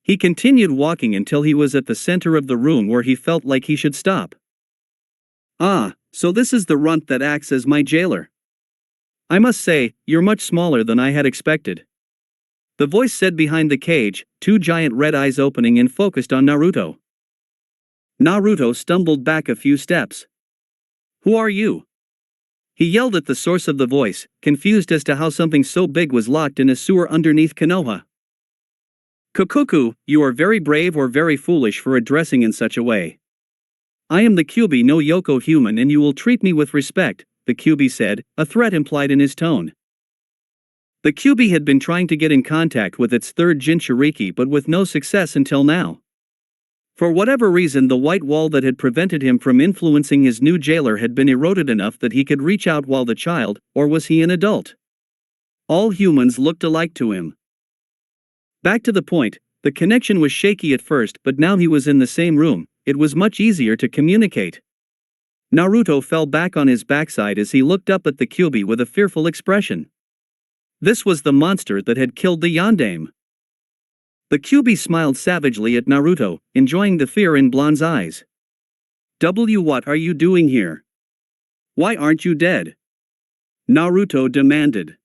He continued walking until he was at the center of the room where he felt like he should stop. Ah, so this is the runt that acts as my jailer. I must say, you're much smaller than I had expected. The voice said behind the cage, two giant red eyes opening and focused on Naruto. Naruto stumbled back a few steps. Who are you? He yelled at the source of the voice, confused as to how something so big was locked in a sewer underneath Konoha. Kokoku, you are very brave or very foolish for addressing in such a way. I am the Kyuubi no Yoko human and you will treat me with respect, the Kyuubi said, a threat implied in his tone. The Kyuubi had been trying to get in contact with its third Jinchuuriki but with no success until now. For whatever reason, the white wall that had prevented him from influencing his new jailer had been eroded enough that he could reach out while the child, or was he an adult? All humans looked alike to him. Back to the point, the connection was shaky at first, but now he was in the same room, it was much easier to communicate. Naruto fell back on his backside as he looked up at the Kyuubi with a fearful expression. This was the monster that had killed the yondaime. The Kyuubi smiled savagely at Naruto, enjoying the fear in Blonde's eyes. What are you doing here? Why aren't you dead? Naruto demanded.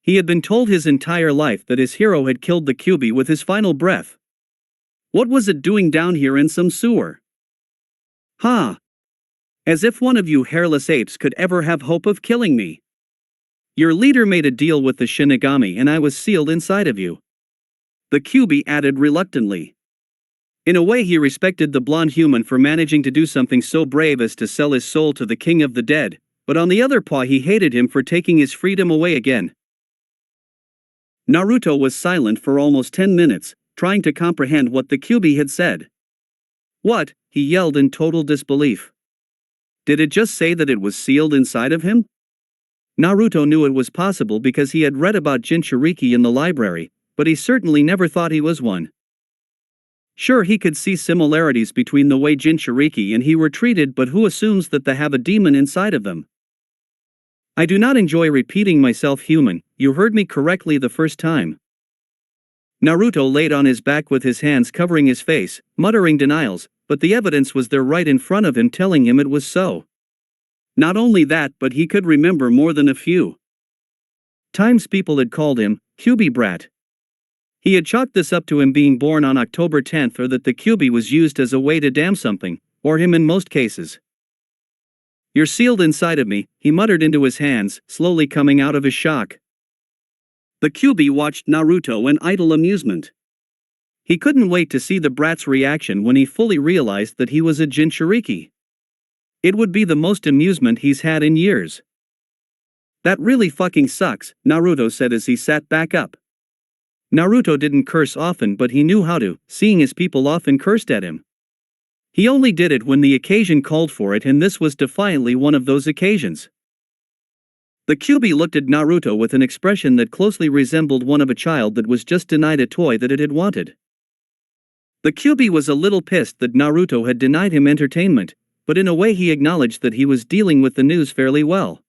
He had been told his entire life that his hero had killed the Kyuubi with his final breath. What was it doing down here in some sewer? Ha! As if one of you hairless apes could ever have hope of killing me. Your leader made a deal with the Shinigami and I was sealed inside of you. The Kyuubi added reluctantly. In a way, he respected the blonde human for managing to do something so brave as to sell his soul to the king of the dead, but on the other paw he hated him for taking his freedom away again. Naruto was silent for almost 10 minutes, trying to comprehend what the Kyuubi had said. What? He yelled in total disbelief. Did it just say that it was sealed inside of him? Naruto knew it was possible because he had read about Jinchuuriki in the library, but he certainly never thought he was one. Sure, he could see similarities between the way Jinchuuriki and he were treated, but who assumes that they have a demon inside of them? I do not enjoy repeating myself, human, you heard me correctly the first time. Naruto laid on his back with his hands covering his face, muttering denials, but the evidence was there right in front of him telling him it was so. Not only that, but he could remember more than a few times people had called him Kyuubi brat. He had chalked this up to him being born on October 10th, or that the Kyuubi was used as a way to damn something, or him in most cases. You're sealed inside of me, he muttered into his hands, slowly coming out of his shock. The Kyuubi watched Naruto in idle amusement. He couldn't wait to see the brat's reaction when he fully realized that he was a Jinchuuriki. It would be the most amusement he's had in years. That really fucking sucks, Naruto said as he sat back up. Naruto didn't curse often, but he knew how to, seeing as people often cursed at him. He only did it when the occasion called for it, and this was defiantly one of those occasions. The Kyuubi looked at Naruto with an expression that closely resembled one of a child that was just denied a toy that it had wanted. The Kyuubi was a little pissed that Naruto had denied him entertainment, but in a way he acknowledged that he was dealing with the news fairly well.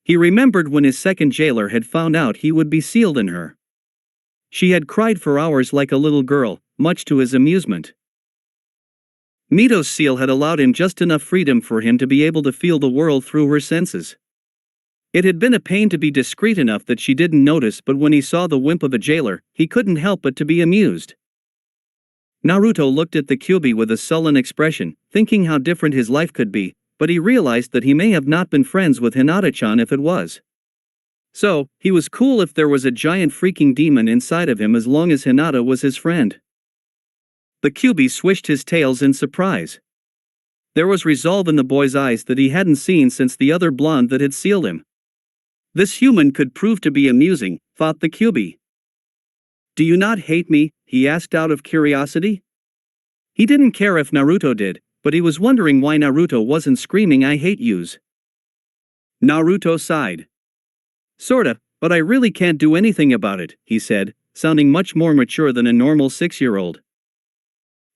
He remembered when his second jailer had found out he would be sealed in her. She had cried for hours like a little girl, much to his amusement. Mito's seal had allowed him just enough freedom for him to be able to feel the world through her senses. It had been a pain to be discreet enough that she didn't notice, but when he saw the wimp of a jailer, he couldn't help but to be amused. Naruto looked at the Kyuubi with a sullen expression, thinking how different his life could be, but he realized that he may have not been friends with Hinata-chan if it was. So, he was cool if there was a giant freaking demon inside of him as long as Hinata was his friend. The Kyuubi swished his tails in surprise. There was resolve in the boy's eyes that he hadn't seen since the other blonde that had sealed him. This human could prove to be amusing, thought the Kyuubi. Do you not hate me? He asked out of curiosity. He didn't care if Naruto did, but he was wondering why Naruto wasn't screaming I hate yous. Naruto sighed. Sorta, but I really can't do anything about it, he said, sounding much more mature than a normal 6-year-old.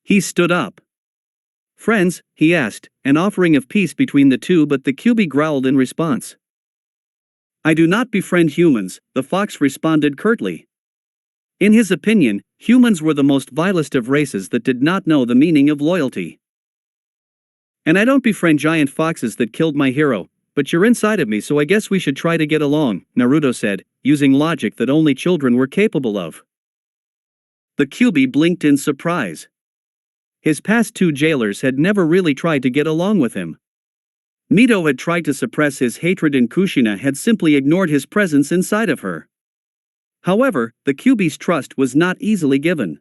He stood up. Friends, he asked, an offering of peace between the two, but the Kyuubi growled in response. I do not befriend humans, the fox responded curtly. In his opinion, humans were the most vilest of races that did not know the meaning of loyalty. And I don't befriend giant foxes that killed my hero, but you're inside of me, so I guess we should try to get along, Naruto said, using logic that only children were capable of. The Kyuubi blinked in surprise. His past two jailers had never really tried to get along with him. Mito had tried to suppress his hatred and Kushina had simply ignored his presence inside of her. However, the Kyuubi's trust was not easily given.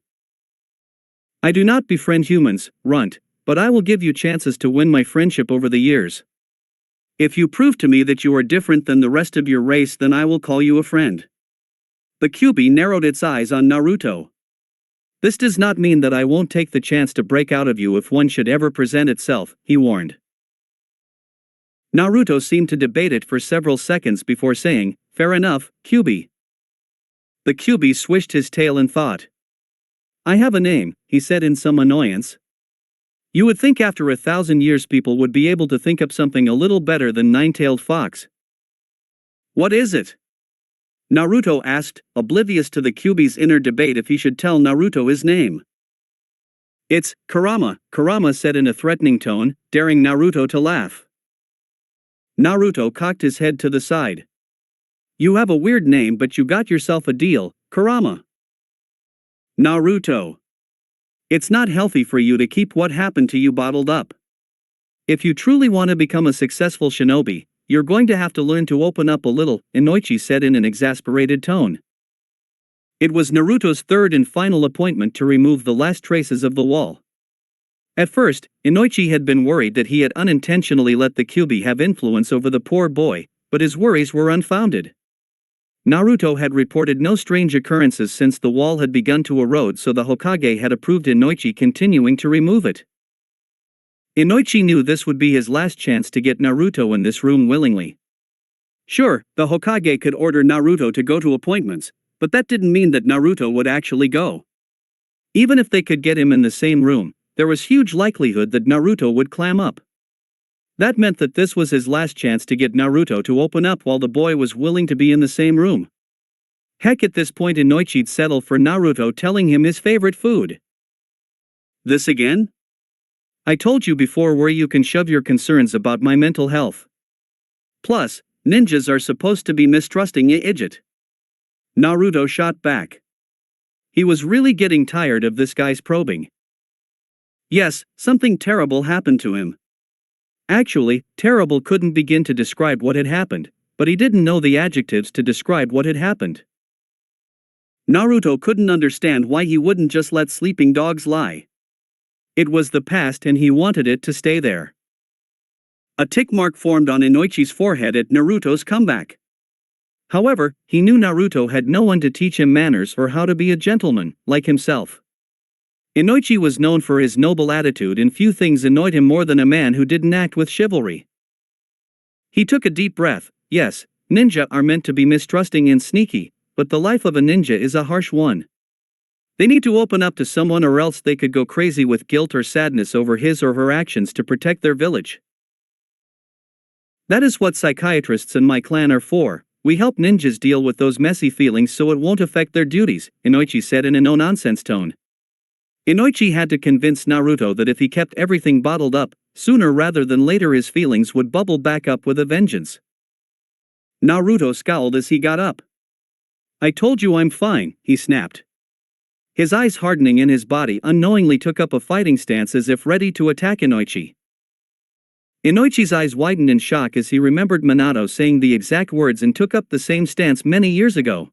I do not befriend humans, Runt, but I will give you chances to win my friendship over the years. If you prove to me that you are different than the rest of your race, then I will call you a friend. The Kyuubi narrowed its eyes on Naruto. This does not mean that I won't take the chance to break out of you if one should ever present itself, he warned. Naruto seemed to debate it for several seconds before saying, fair enough, Kyuubi. The Kyuubi swished his tail in thought. I have a name, he said in some annoyance. You would think after 1,000 years people would be able to think up something a little better than nine-tailed fox. What is it? Naruto asked, oblivious to the Kyuubi's inner debate if he should tell Naruto his name. It's Kurama, Kurama said in a threatening tone, daring Naruto to laugh. Naruto cocked his head to the side. You have a weird name, but you got yourself a deal, Kurama. Naruto. It's not healthy for you to keep what happened to you bottled up. If you truly want to become a successful shinobi, you're going to have to learn to open up a little, Inoichi said in an exasperated tone. It was Naruto's third and final appointment to remove the last traces of the wall. At first, Inoichi had been worried that he had unintentionally let the Kyuubi have influence over the poor boy, but his worries were unfounded. Naruto had reported no strange occurrences since the wall had begun to erode, so the Hokage had approved Inoichi continuing to remove it. Inoichi knew this would be his last chance to get Naruto in this room willingly. Sure, the Hokage could order Naruto to go to appointments, but that didn't mean that Naruto would actually go. Even if they could get him in the same room, there was huge likelihood that Naruto would clam up. That meant that this was his last chance to get Naruto to open up while the boy was willing to be in the same room. Heck, at this point Inoichi'd settle for Naruto telling him his favorite food. This again? I told you before where you can shove your concerns about my mental health. Plus, ninjas are supposed to be mistrusting idiot. Naruto shot back. He was really getting tired of this guy's probing. Yes, something terrible happened to him. Actually, terrible couldn't begin to describe what had happened, but he didn't know the adjectives to describe what had happened. Naruto couldn't understand why he wouldn't just let sleeping dogs lie. It was the past and he wanted it to stay there. A tick mark formed on Inoichi's forehead at Naruto's comeback. However, he knew Naruto had no one to teach him manners or how to be a gentleman, like himself. Inoichi was known for his noble attitude, and few things annoyed him more than a man who didn't act with chivalry. He took a deep breath. Yes, ninja are meant to be mistrusting and sneaky, but the life of a ninja is a harsh one. They need to open up to someone, or else they could go crazy with guilt or sadness over his or her actions to protect their village. That is what psychiatrists in my clan are for. We help ninjas deal with those messy feelings so it won't affect their duties, Inoichi said in a no-nonsense tone. Inoichi had to convince Naruto that if he kept everything bottled up, sooner rather than later his feelings would bubble back up with a vengeance. Naruto scowled as he got up. "I told you I'm fine," he snapped. His eyes hardening and his body unknowingly took up a fighting stance as if ready to attack Inoichi. Inoichi's eyes widened in shock as he remembered Minato saying the exact words and took up the same stance many years ago.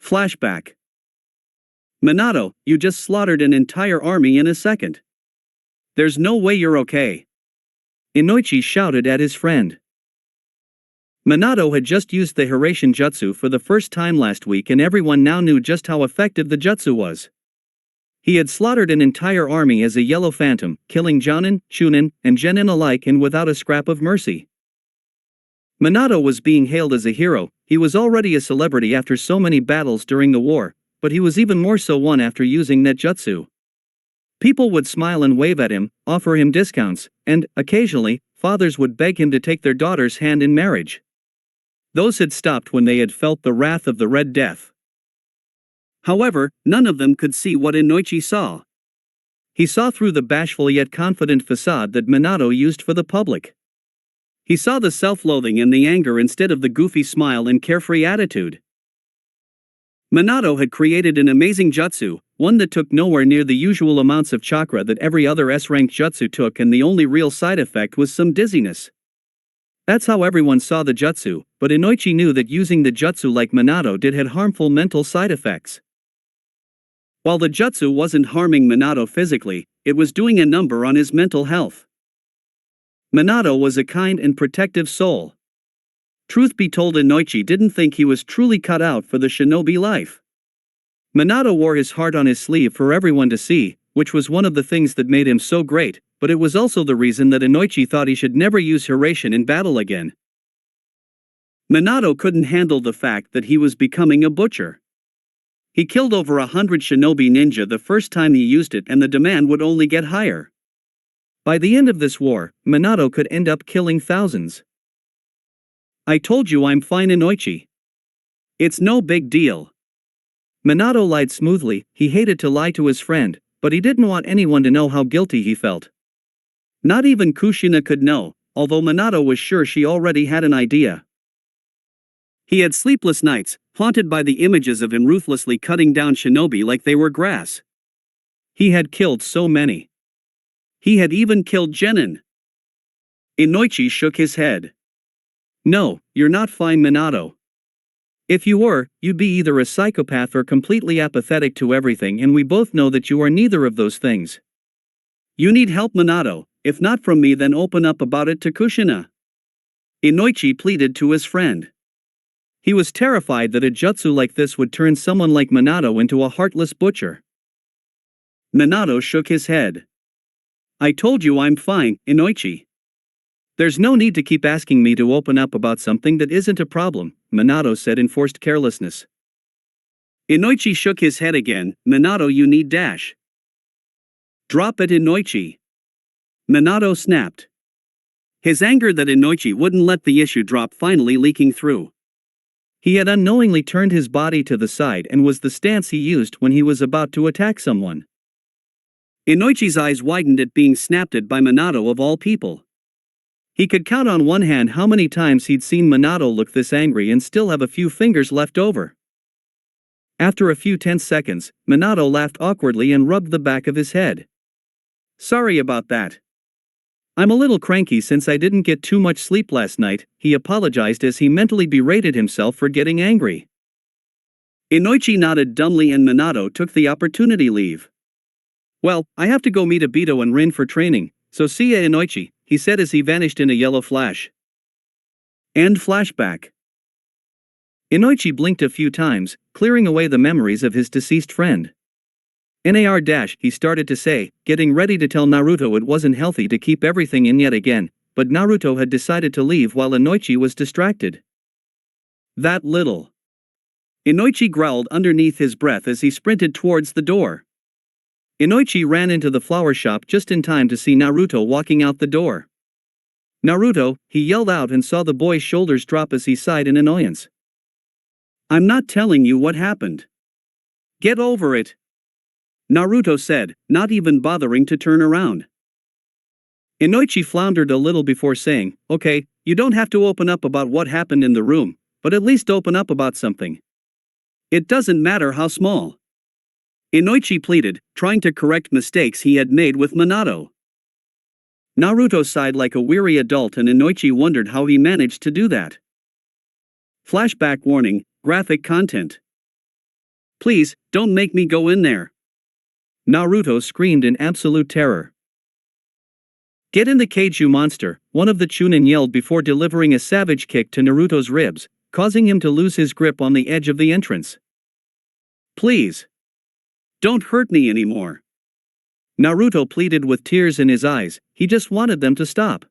Flashback. "Minato, you just slaughtered an entire army in a second. There's no way you're okay," Inoichi shouted at his friend. Minato had just used the Hiraishin Jutsu for the first time last week, and everyone now knew just how effective the jutsu was. He had slaughtered an entire army as a yellow phantom, killing Jonin, Chunin, and Genin alike and without a scrap of mercy. Minato was being hailed as a hero. He was already a celebrity after so many battles during the war, but he was even more so one after using that jutsu. People would smile and wave at him, offer him discounts, and, occasionally, fathers would beg him to take their daughter's hand in marriage. Those had stopped when they had felt the wrath of the Red Death. However, none of them could see what Inoichi saw. He saw through the bashful yet confident facade that Minato used for the public. He saw the self-loathing and the anger instead of the goofy smile and carefree attitude. Minato had created an amazing jutsu, one that took nowhere near the usual amounts of chakra that every other S-ranked jutsu took, and the only real side effect was some dizziness. That's how everyone saw the jutsu, but Inoichi knew that using the jutsu like Minato did had harmful mental side effects. While the jutsu wasn't harming Minato physically, it was doing a number on his mental health. Minato was a kind and protective soul. Truth be told, Inoichi didn't think he was truly cut out for the shinobi life. Minato wore his heart on his sleeve for everyone to see, which was one of the things that made him so great, but it was also the reason that Inoichi thought he should never use Hiraishin in battle again. Minato couldn't handle the fact that he was becoming a butcher. He killed over 100 shinobi ninja the first time he used it, and the demand would only get higher. By the end of this war, Minato could end up killing thousands. "I told you I'm fine, Inoichi. It's no big deal." Minato lied smoothly. He hated to lie to his friend, but he didn't want anyone to know how guilty he felt. Not even Kushina could know, although Minato was sure she already had an idea. He had sleepless nights, haunted by the images of him ruthlessly cutting down shinobi like they were grass. He had killed so many. He had even killed Genin. Inoichi shook his head. "No, you're not fine, Minato. If you were, you'd be either a psychopath or completely apathetic to everything, and we both know that you are neither of those things. You need help, Minato. If not from me, then open up about it to Kushina." Inoichi pleaded to his friend. He was terrified that a jutsu like this would turn someone like Minato into a heartless butcher. Minato shook his head. "I told you I'm fine, Inoichi. There's no need to keep asking me to open up about something that isn't a problem," Minato said in forced carelessness. Inoichi shook his head again. "Minato, you need dash. Drop it, Inoichi." Minato snapped. His anger that Inoichi wouldn't let the issue drop finally leaking through. He had unknowingly turned his body to the side and was the stance he used when he was about to attack someone. Inoichi's eyes widened at being snapped at by Minato of all people. He could count on one hand how many times he'd seen Minato look this angry and still have a few fingers left over. After a few tense seconds, Minato laughed awkwardly and rubbed the back of his head. "Sorry about that. I'm a little cranky since I didn't get too much sleep last night," he apologized as he mentally berated himself for getting angry. Inoichi nodded dumbly and Minato took the opportunity leave. "Well, I have to go meet Obito and Rin for training, so see ya, Inoichi," he said as he vanished in a yellow flash. End flashback. Inoichi blinked a few times, clearing away the memories of his deceased friend. "Nar dash," he started to say, getting ready to tell Naruto it wasn't healthy to keep everything in yet again, but Naruto had decided to leave while Inoichi was distracted. That little. Inoichi growled underneath his breath as he sprinted towards the door. Inoichi ran into the flower shop just in time to see Naruto walking out the door. "Naruto," he yelled out and saw the boy's shoulders drop as he sighed in annoyance. "I'm not telling you what happened. Get over it," Naruto said, not even bothering to turn around. Inoichi floundered a little before saying, "Okay, you don't have to open up about what happened in the room, but at least open up about something. It doesn't matter how small." Inoichi pleaded, trying to correct mistakes he had made with Minato. Naruto sighed like a weary adult and Inoichi wondered how he managed to do that. Flashback warning, graphic content. "Please, don't make me go in there," Naruto screamed in absolute terror. "Get in the cage, you monster," one of the Chunin yelled before delivering a savage kick to Naruto's ribs, causing him to lose his grip on the edge of the entrance. "Please. Don't hurt me anymore," Naruto pleaded with tears in his eyes. He just wanted them to stop.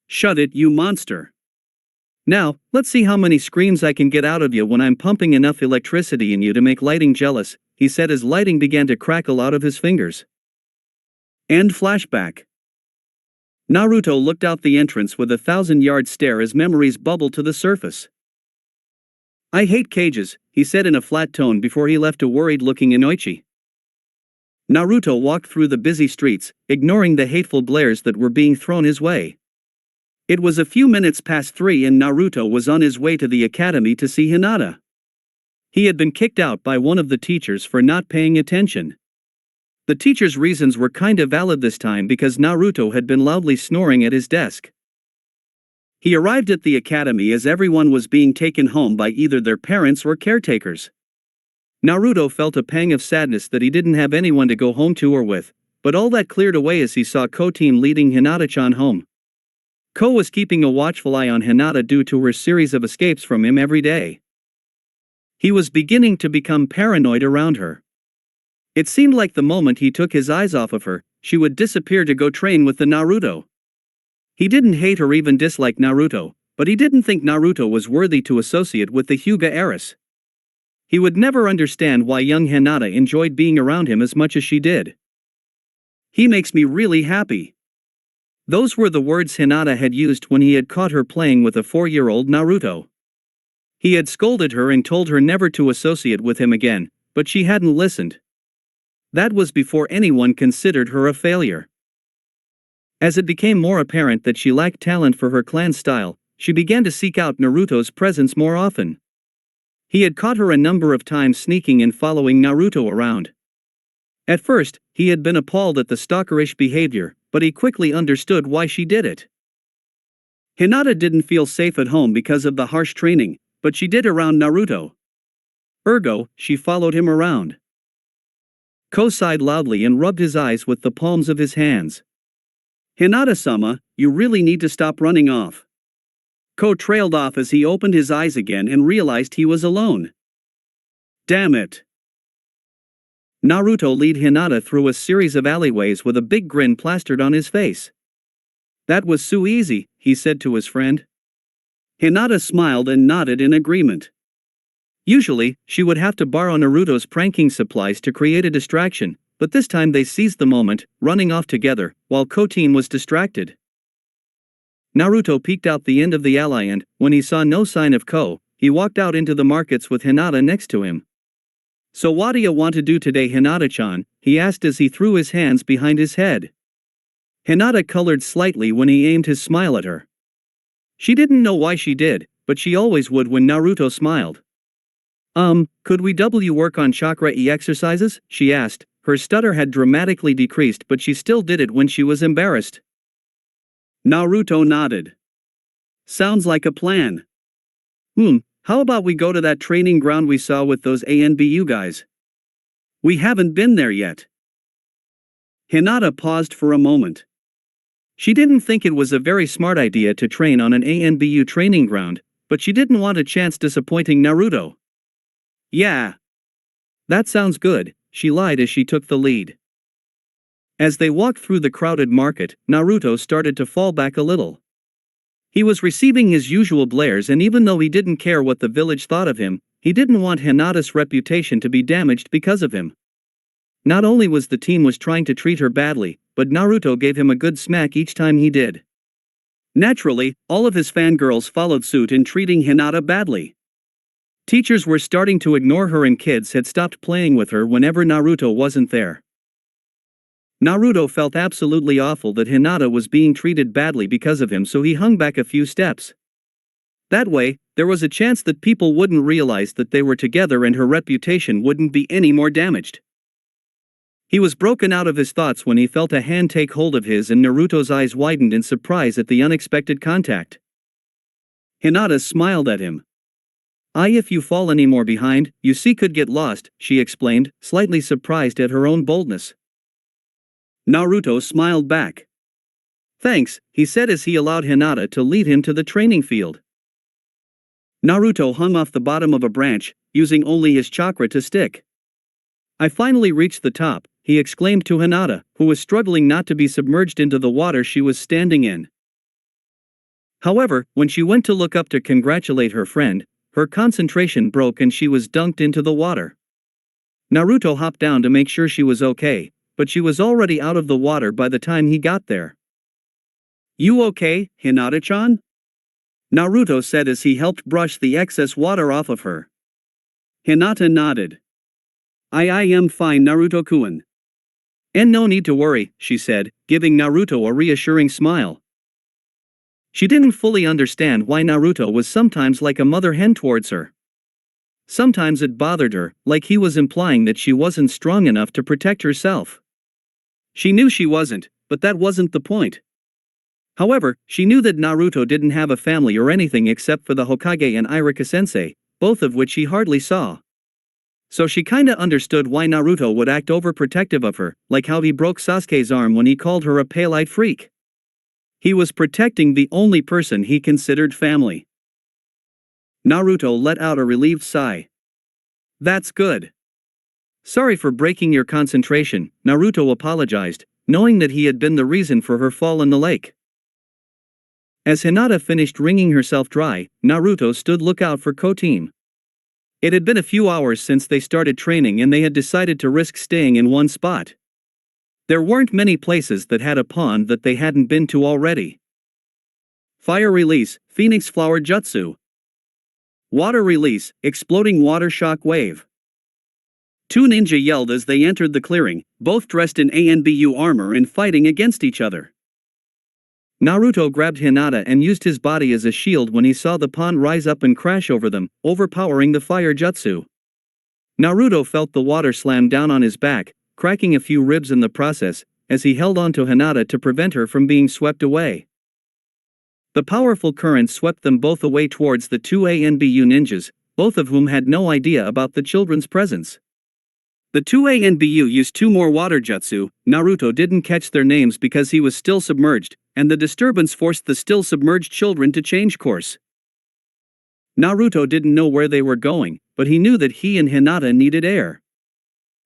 "Shut it, you monster. Now, let's see how many screams I can get out of you when I'm pumping enough electricity in you to make lighting jealous," he said as lighting began to crackle out of his fingers. End flashback. Naruto looked out the entrance with a 1,000-yard stare as memories bubbled to the surface. "I hate cages," he said in a flat tone before he left a worried-looking Inoichi. Naruto walked through the busy streets, ignoring the hateful glares that were being thrown his way. It was a few minutes past 3 and Naruto was on his way to the academy to see Hinata. He had been kicked out by one of the teachers for not paying attention. The teacher's reasons were kinda valid this time because Naruto had been loudly snoring at his desk. He arrived at the academy as everyone was being taken home by either their parents or caretakers. Naruto felt a pang of sadness that he didn't have anyone to go home to or with, but all that cleared away as he saw Ko-team leading Hinata-chan home. Ko was keeping a watchful eye on Hinata due to her series of escapes from him every day. He was beginning to become paranoid around her. It seemed like the moment he took his eyes off of her, she would disappear to go train with the Naruto. He didn't hate or even dislike Naruto, but he didn't think Naruto was worthy to associate with the Hyuga heiress. He would never understand why young Hinata enjoyed being around him as much as she did. "He makes me really happy." Those were the words Hinata had used when he had caught her playing with a 4-year-old Naruto. He had scolded her and told her never to associate with him again, but she hadn't listened. That was before anyone considered her a failure. As it became more apparent that she lacked talent for her clan style, she began to seek out Naruto's presence more often. He had caught her a number of times sneaking and following Naruto around. At first, he had been appalled at the stalkerish behavior, but he quickly understood why she did it. Hinata didn't feel safe at home because of the harsh training, but she did around Naruto. Ergo, she followed him around. Ko sighed loudly and rubbed his eyes with the palms of his hands. "Hinata-sama, you really need to stop running off." Ko trailed off as he opened his eyes again and realized he was alone. "Damn it." Naruto led Hinata through a series of alleyways with a big grin plastered on his face. "That was so easy," he said to his friend. Hinata smiled and nodded in agreement. Usually, she would have to borrow Naruto's pranking supplies to create a distraction, but this time they seized the moment, running off together, while Ko-team was distracted. Naruto peeked out the end of the alley and, when he saw no sign of Ko, he walked out into the markets with Hinata next to him. "So what do you want to do today, Hinata-chan?" he asked as he threw his hands behind his head. Hinata colored slightly when he aimed his smile at her. She didn't know why she did, but she always would when Naruto smiled. Could we work on chakra exercises?" she asked. Her stutter had dramatically decreased but she still did it when she was embarrassed. Naruto nodded. "Sounds like a plan. How about we go to that training ground we saw with those ANBU guys? We haven't been there yet." Hinata paused for a moment. She didn't think it was a very smart idea to train on an ANBU training ground, but she didn't want a chance disappointing Naruto. "Yeah. That sounds good," she lied as she took the lead. As they walked through the crowded market, Naruto started to fall back a little. He was receiving his usual glares and even though he didn't care what the village thought of him, He didn't want Hinata's reputation to be damaged because of him. Not only was the team trying to treat her badly, but Naruto gave him a good smack each time he did. Naturally, all of his fangirls followed suit in treating Hinata badly. Teachers were starting to ignore her and kids had stopped playing with her whenever Naruto wasn't there. Naruto felt absolutely awful that Hinata was being treated badly because of him, so he hung back a few steps. That way, there was a chance that people wouldn't realize that they were together and her reputation wouldn't be any more damaged. He was broken out of his thoughts when he felt a hand take hold of his and Naruto's eyes widened in surprise at the unexpected contact. Hinata smiled at him. If you fall any more behind, you see could get lost, she explained, slightly surprised at her own boldness. Naruto smiled back. Thanks, he said as he allowed Hinata to lead him to the training field. Naruto hung off the bottom of a branch, using only his chakra to stick. I finally reached the top, he exclaimed to Hinata, who was struggling not to be submerged into the water she was standing in. However, when she went to look up to congratulate her friend, her concentration broke and she was dunked into the water. Naruto hopped down to make sure she was okay, but she was already out of the water by the time he got there. You okay, Hinata-chan? Naruto said as he helped brush the excess water off of her. Hinata nodded. I am fine, Naruto-kun. And no need to worry, she said, giving Naruto a reassuring smile. She didn't fully understand why Naruto was sometimes like a mother hen towards her. Sometimes it bothered her, like he was implying that she wasn't strong enough to protect herself. She knew she wasn't, but that wasn't the point. However, she knew that Naruto didn't have a family or anything except for the Hokage and Irika-sensei, both of which he hardly saw. So she kinda understood why Naruto would act overprotective of her, like how he broke Sasuke's arm when he called her a pale-eyed freak. He was protecting the only person he considered family. Naruto let out a relieved sigh. That's good. Sorry for breaking your concentration, Naruto apologized, knowing that he had been the reason for her fall in the lake. As Hinata finished wringing herself dry, Naruto stood lookout for Ko-team. It had been a few hours since they started training and they had decided to risk staying in one spot. There weren't many places that had a pond that they hadn't been to already. Fire release, Phoenix Flower Jutsu. Water release, Exploding Water Shock Wave. Two ninja yelled as they entered the clearing, both dressed in ANBU armor and fighting against each other. Naruto grabbed Hinata and used his body as a shield when he saw the pond rise up and crash over them, overpowering the fire jutsu. Naruto felt the water slam down on his back, cracking a few ribs in the process, as he held onto Hinata to prevent her from being swept away. The powerful current swept them both away towards the two ANBU ninjas, both of whom had no idea about the children's presence. The two ANBU used two more water jutsu. Naruto didn't catch their names because he was still submerged, and the disturbance forced the still submerged children to change course. Naruto didn't know where they were going, but he knew that he and Hinata needed air.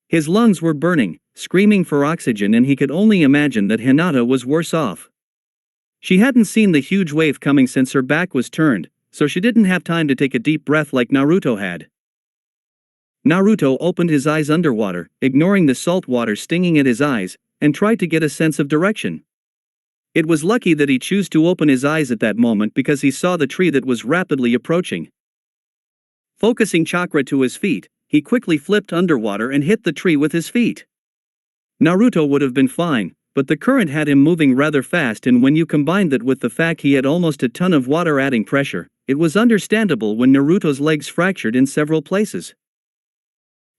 His lungs were burning, screaming for oxygen, and he could only imagine that Hinata was worse off. She hadn't seen the huge wave coming since her back was turned, so she didn't have time to take a deep breath like Naruto had. Naruto opened his eyes underwater, ignoring the salt water stinging at his eyes, and tried to get a sense of direction. It was lucky that he chose to open his eyes at that moment because he saw the tree that was rapidly approaching. Focusing chakra to his feet, he quickly flipped underwater and hit the tree with his feet. Naruto would have been fine, but the current had him moving rather fast, and when you combined that with the fact he had almost a ton of water adding pressure, it was understandable when Naruto's legs fractured in several places.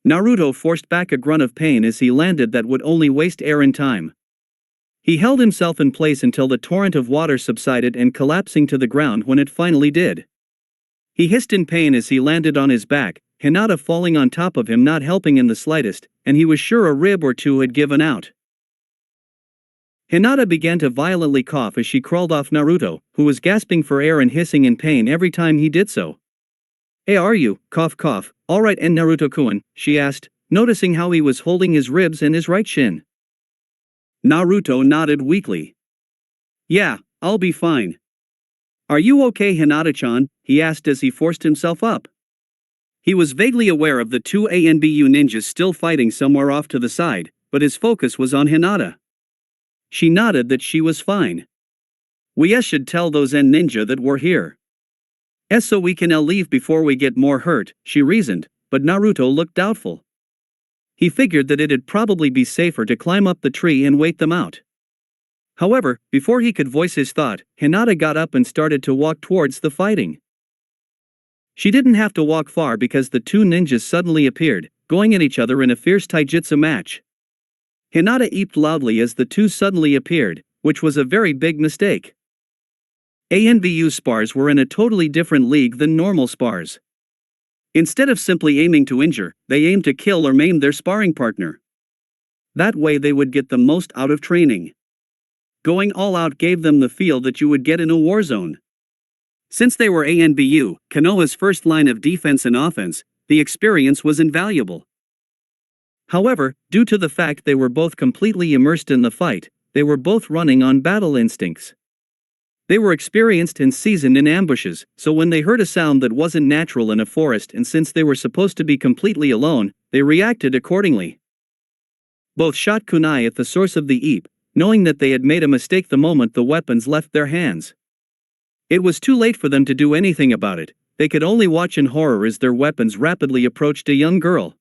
Naruto forced back a grunt of pain as he landed that would only waste air and time. He held himself in place until the torrent of water subsided and collapsing to the ground when it finally did. He hissed in pain as he landed on his back, Hinata falling on top of him not helping in the slightest, and he was sure a rib or two had given out. Hinata began to violently cough as she crawled off Naruto, who was gasping for air and hissing in pain every time he did so. Hey, are you, cough cough, alright and Naruto-kun, she asked, noticing how he was holding his ribs and his right shin. Naruto nodded weakly. Yeah, I'll be fine. Are you okay, Hinata-chan? He asked as he forced himself up. He was vaguely aware of the two ANBU ninjas still fighting somewhere off to the side, but his focus was on Hinata. She nodded that she was fine. "We should tell those ninja that we're here. So we can leave before we get more hurt," she reasoned, but Naruto looked doubtful. He figured that it'd probably be safer to climb up the tree and wait them out. However, before he could voice his thought, Hinata got up and started to walk towards the fighting. She didn't have to walk far because the two ninjas suddenly appeared, going at each other in a fierce taijutsu match. Hinata eeped loudly as the two suddenly appeared, which was a very big mistake. ANBU spars were in a totally different league than normal spars. Instead of simply aiming to injure, they aimed to kill or maim their sparring partner. That way they would get the most out of training. Going all out gave them the feel that you would get in a war zone. Since they were ANBU, Konoha's first line of defense and offense, the experience was invaluable. However, due to the fact they were both completely immersed in the fight, they were both running on battle instincts. They were experienced and seasoned in ambushes, so when they heard a sound that wasn't natural in a forest and since they were supposed to be completely alone, they reacted accordingly. Both shot kunai at the source of the eep, knowing that they had made a mistake the moment the weapons left their hands. It was too late for them to do anything about it. They could only watch in horror as their weapons rapidly approached a young girl.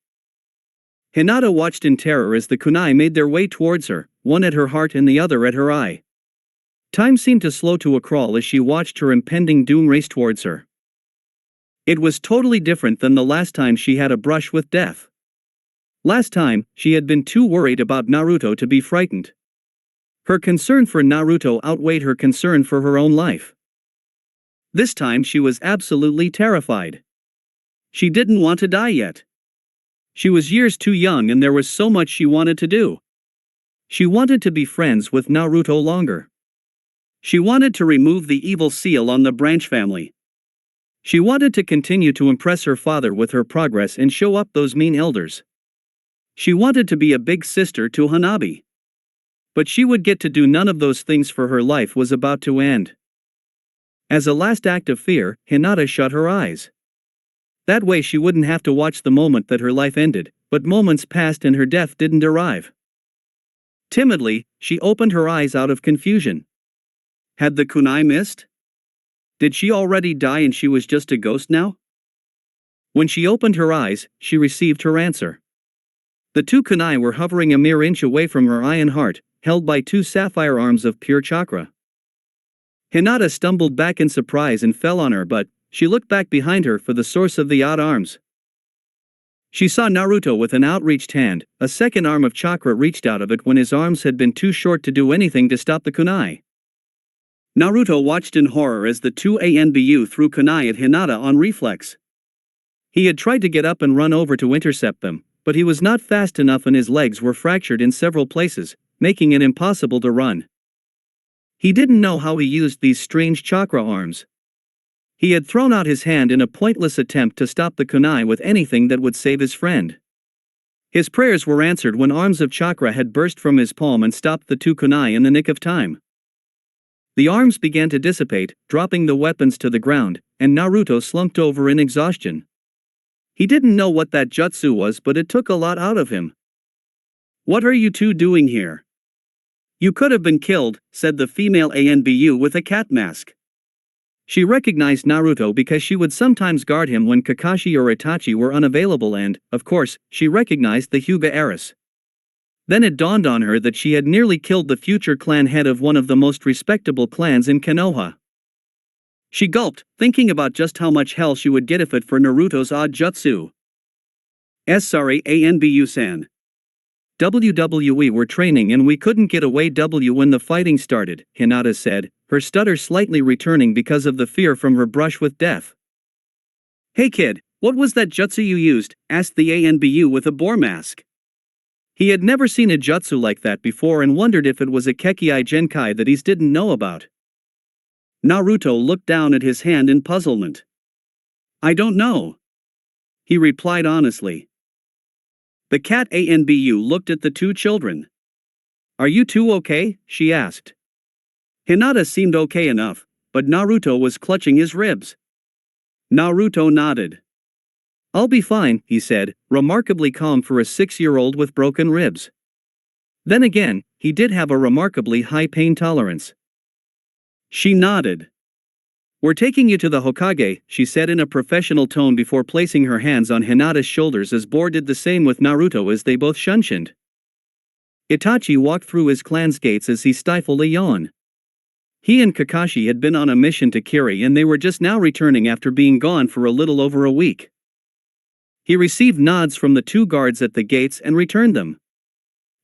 Hinata watched in terror as the kunai made their way towards her, one at her heart and the other at her eye. Time seemed to slow to a crawl as she watched her impending doom race towards her. It was totally different than the last time she had a brush with death. Last time, she had been too worried about Naruto to be frightened. Her concern for Naruto outweighed her concern for her own life. This time she was absolutely terrified. She didn't want to die yet. She was years too young and there was so much she wanted to do. She wanted to be friends with Naruto longer. She wanted to remove the evil seal on the branch family. She wanted to continue to impress her father with her progress and show up those mean elders. She wanted to be a big sister to Hanabi. But she would get to do none of those things for her life was about to end. As a last act of fear, Hinata shut her eyes. That way she wouldn't have to watch the moment that her life ended, but moments passed and her death didn't arrive. Timidly, she opened her eyes out of confusion. Had the kunai missed? Did she already die and she was just a ghost now? When she opened her eyes, she received her answer. The two kunai were hovering a mere inch away from her eye and heart, held by two sapphire arms of pure chakra. Hinata stumbled back in surprise and fell on her, but she looked back behind her for the source of the odd arms. She saw Naruto with an outreached hand. A second arm of chakra reached out of it when his arms had been too short to do anything to stop the kunai. Naruto watched in horror as the two ANBU threw kunai at Hinata on reflex. He had tried to get up and run over to intercept them, but he was not fast enough and his legs were fractured in several places, making it impossible to run. He didn't know how he used these strange chakra arms. He had thrown out his hand in a pointless attempt to stop the kunai with anything that would save his friend. His prayers were answered when arms of chakra had burst from his palm and stopped the two kunai in the nick of time. The arms began to dissipate, dropping the weapons to the ground, and Naruto slumped over in exhaustion. He didn't know what that jutsu was, but it took a lot out of him. "What are you two doing here?" "You could have been killed," said the female ANBU with a cat mask. She recognized Naruto because she would sometimes guard him when Kakashi or Itachi were unavailable and, of course, she recognized the Hyuga heiress. Then it dawned on her that she had nearly killed the future clan head of one of the most respectable clans in Konoha. She gulped, thinking about just how much hell she would get if it for Naruto's odd jutsu. Sorry ANBU-san. WWE were training and we couldn't get away when the fighting started, Hinata said, her stutter slightly returning because of the fear from her brush with death. "Hey kid, what was that jutsu you used?" asked the ANBU with a boar mask. He had never seen a jutsu like that before and wondered if it was a Kekkai Genkai that he didn't know about. Naruto looked down at his hand in puzzlement. "I don't know," he replied honestly. The cat ANBU looked at the two children. "Are you two okay?" she asked. Hinata seemed okay enough, but Naruto was clutching his ribs. Naruto nodded. "I'll be fine," he said, remarkably calm for a 6-year-old with broken ribs. Then again, he did have a remarkably high pain tolerance. She nodded. "We're taking you to the Hokage," she said in a professional tone before placing her hands on Hinata's shoulders as Bor did the same with Naruto as they both shunshined. Itachi walked through his clan's gates as he stifled a yawn. He and Kakashi had been on a mission to Kiri and they were just now returning after being gone for a little over a week. He received nods from the 2 guards at the gates and returned them.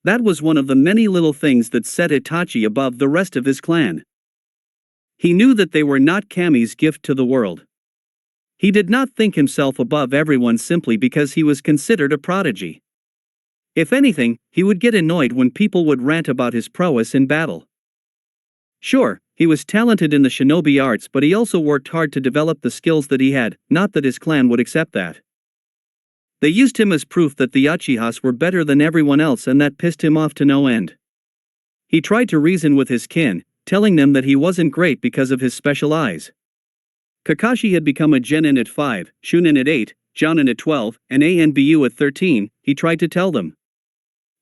That was one of the many little things that set Itachi above the rest of his clan. He knew that they were not Kami's gift to the world. He did not think himself above everyone simply because he was considered a prodigy. If anything, he would get annoyed when people would rant about his prowess in battle. Sure, he was talented in the shinobi arts, but he also worked hard to develop the skills that he had, not that his clan would accept that. They used him as proof that the Uchihas were better than everyone else, and that pissed him off to no end. He tried to reason with his kin, telling them that he wasn't great because of his special eyes. Kakashi had become a Genin at 5, Shunin at 8, Jonin at 12, and Anbu at 13, he tried to tell them.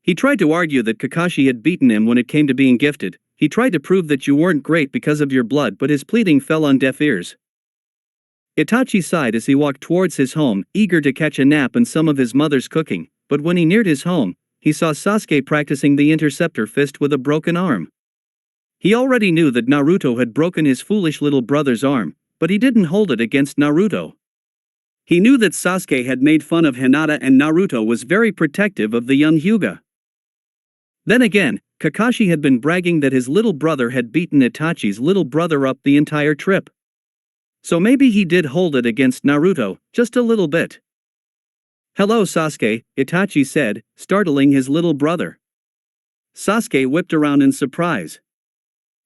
He tried to argue that Kakashi had beaten him when it came to being gifted. He tried to prove that you weren't great because of your blood, but his pleading fell on deaf ears. Itachi sighed as he walked towards his home, eager to catch a nap and some of his mother's cooking, but when he neared his home, he saw Sasuke practicing the interceptor fist with a broken arm. He already knew that Naruto had broken his foolish little brother's arm, but he didn't hold it against Naruto. He knew that Sasuke had made fun of Hinata and Naruto was very protective of the young Hyuga. Then again, Kakashi had been bragging that his little brother had beaten Itachi's little brother up the entire trip. So maybe he did hold it against Naruto, just a little bit. "Hello Sasuke," Itachi said, startling his little brother. Sasuke whipped around in surprise.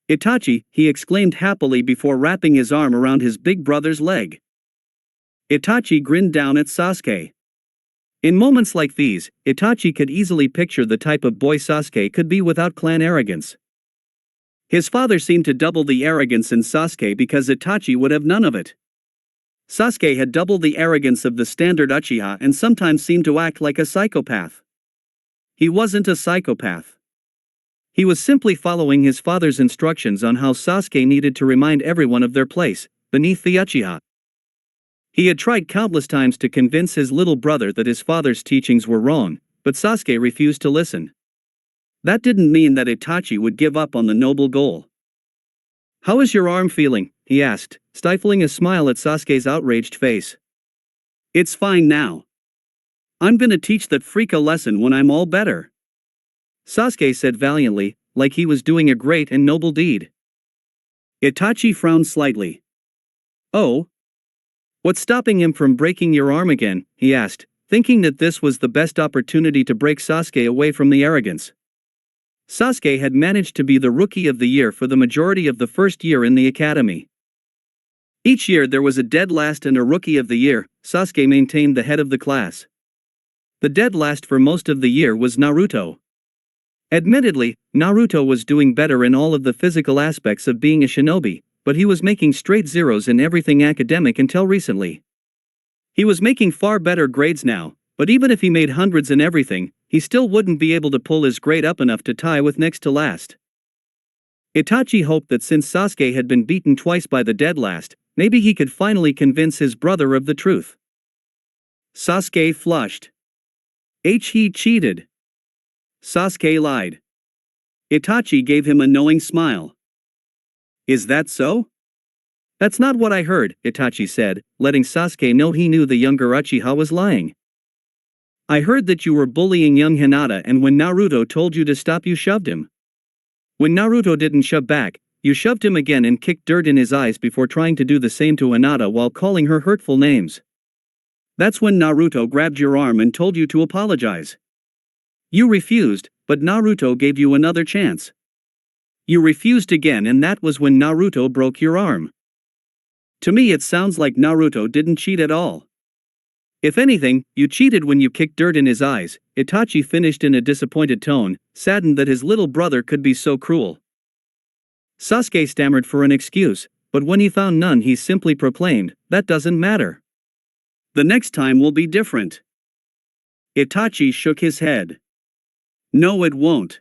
"Itachi," he exclaimed happily before wrapping his arm around his big brother's leg. Itachi grinned down at Sasuke. In moments like these, Itachi could easily picture the type of boy Sasuke could be without clan arrogance. His father seemed to double the arrogance in Sasuke because Itachi would have none of it. Sasuke had double the arrogance of the standard Uchiha and sometimes seemed to act like a psychopath. He wasn't a psychopath. He was simply following his father's instructions on how Sasuke needed to remind everyone of their place, beneath the Uchiha. He had tried countless times to convince his little brother that his father's teachings were wrong, but Sasuke refused to listen. That didn't mean that Itachi would give up on the noble goal. "How is your arm feeling?" he asked, stifling a smile at Sasuke's outraged face. "It's fine now. I'm gonna teach that freak a lesson when I'm all better," Sasuke said valiantly, like he was doing a great and noble deed. Itachi frowned slightly. "Oh? What's stopping him from breaking your arm again?" he asked, thinking that this was the best opportunity to break Sasuke away from the arrogance. Sasuke had managed to be the Rookie of the Year for the majority of the first year in the academy. Each year there was a dead last and a Rookie of the Year. Sasuke maintained the head of the class. The dead last for most of the year was Naruto. Admittedly, Naruto was doing better in all of the physical aspects of being a shinobi, but he was making straight zeros in everything academic until recently. He was making far better grades now, but even if he made hundreds in everything, he still wouldn't be able to pull his grade up enough to tie with next to last. Itachi hoped that since Sasuke had been beaten twice by the dead last, maybe he could finally convince his brother of the truth. Sasuke flushed. He cheated. Sasuke lied. Itachi gave him a knowing smile. "Is that so?" "That's not what I heard," Itachi said, letting Sasuke know he knew the younger Uchiha was lying. "I heard that you were bullying young Hinata, and when Naruto told you to stop you shoved him. When Naruto didn't shove back, you shoved him again and kicked dirt in his eyes before trying to do the same to Hinata while calling her hurtful names. That's when Naruto grabbed your arm and told you to apologize. You refused, but Naruto gave you another chance. You refused again, and that was when Naruto broke your arm. To me it sounds like Naruto didn't cheat at all. If anything, you cheated when you kicked dirt in his eyes." Itachi finished in a disappointed tone, saddened that his little brother could be so cruel. Sasuke stammered for an excuse, but when he found none he simply proclaimed, "That doesn't matter. The next time will be different. Itachi shook his head. No, it won't.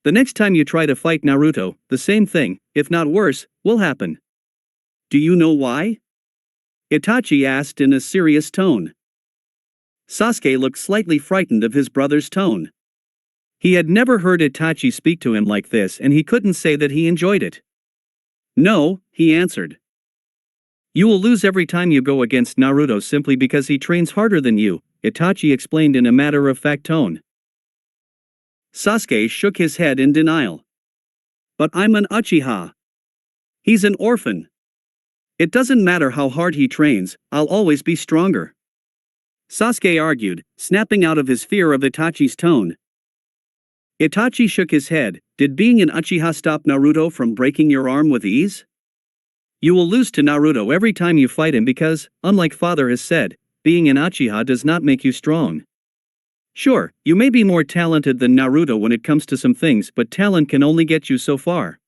The next time you try to fight Naruto, the same thing, if not worse, will happen. Do you know why? Itachi asked in a serious tone. Sasuke looked slightly frightened of his brother's tone. He had never heard Itachi speak to him like this, and he couldn't say that he enjoyed it. No, he answered. You will lose every time you go against Naruto simply because he trains harder than you, Itachi explained in a matter-of-fact tone. Sasuke shook his head in denial. But I'm an Uchiha. He's an orphan. It doesn't matter how hard he trains, I'll always be stronger. Sasuke argued, snapping out of his fear of Itachi's tone. Itachi shook his head. Did being an Uchiha stop Naruto from breaking your arm with ease? You will lose to Naruto every time you fight him because, unlike father has said, being an Uchiha does not make you strong. Sure, you may be more talented than Naruto when it comes to some things, but talent can only get you so far.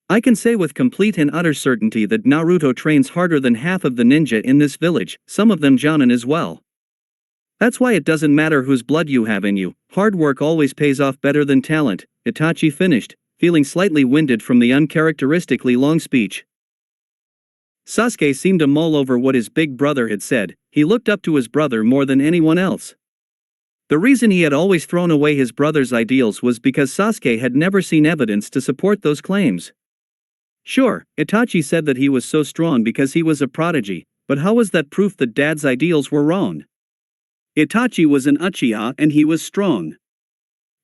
I can say with complete and utter certainty that Naruto trains harder than half of the ninja in this village, some of them Jonin as well. That's why it doesn't matter whose blood you have in you, hard work always pays off better than talent, Itachi finished, feeling slightly winded from the uncharacteristically long speech. Sasuke seemed to mull over what his big brother had said. He looked up to his brother more than anyone else. The reason he had always thrown away his brother's ideals was because Sasuke had never seen evidence to support those claims. Sure, Itachi said that he was so strong because he was a prodigy, but how was that proof that Dad's ideals were wrong? Itachi was an Uchiha and he was strong.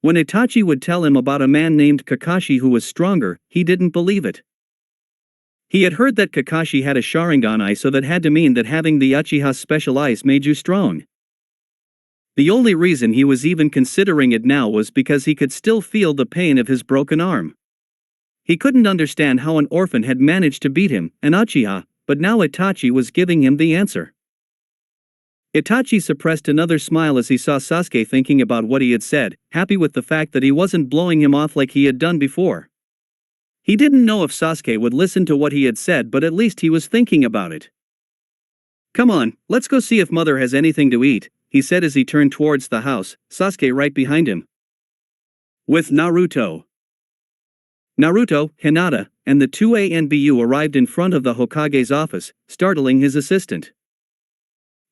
When Itachi would tell him about a man named Kakashi who was stronger, he didn't believe it. He had heard that Kakashi had a Sharingan eye, so that had to mean that having the Uchiha's special eyes made you strong. The only reason he was even considering it now was because he could still feel the pain of his broken arm. He couldn't understand how an orphan had managed to beat him, an Uchiha, but now Itachi was giving him the answer. Itachi suppressed another smile as he saw Sasuke thinking about what he had said, happy with the fact that he wasn't blowing him off like he had done before. He didn't know if Sasuke would listen to what he had said, but at least he was thinking about it. Come on, let's go see if mother has anything to eat, he said as he turned towards the house, Sasuke right behind him. With Naruto. Naruto, Hinata, and the two ANBU arrived in front of the Hokage's office, startling his assistant.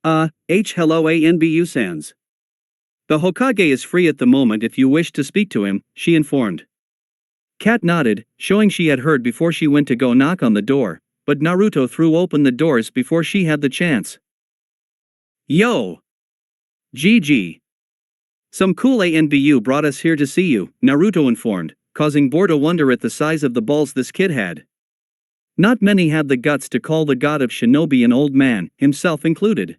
Hello ANBU-sans. The Hokage is free at the moment if you wish to speak to him, she informed. Kat nodded, showing she had heard before she went to go knock on the door, but Naruto threw open the doors before she had the chance. Yo! GG. Some cool ANBU brought us here to see you, Naruto informed, causing Bor to wonder at the size of the balls this kid had. Not many had the guts to call the god of shinobi an old man, himself included.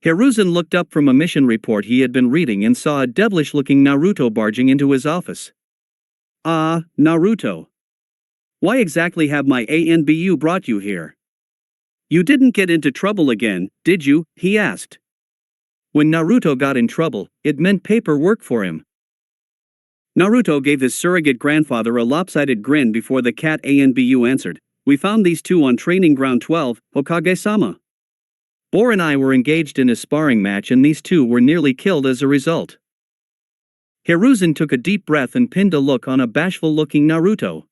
Hiruzen looked up from a mission report he had been reading and saw a devilish-looking Naruto barging into his office. Naruto. Why exactly have my ANBU brought you here? You didn't get into trouble again, did you? He asked. When Naruto got in trouble, it meant paperwork for him. Naruto gave his surrogate grandfather a lopsided grin before the cat ANBU answered. We found these two on training ground 12, Hokage-sama. Bor and I were engaged in a sparring match and these two were nearly killed as a result. Hiruzen took a deep breath and pinned a look on a bashful-looking Naruto.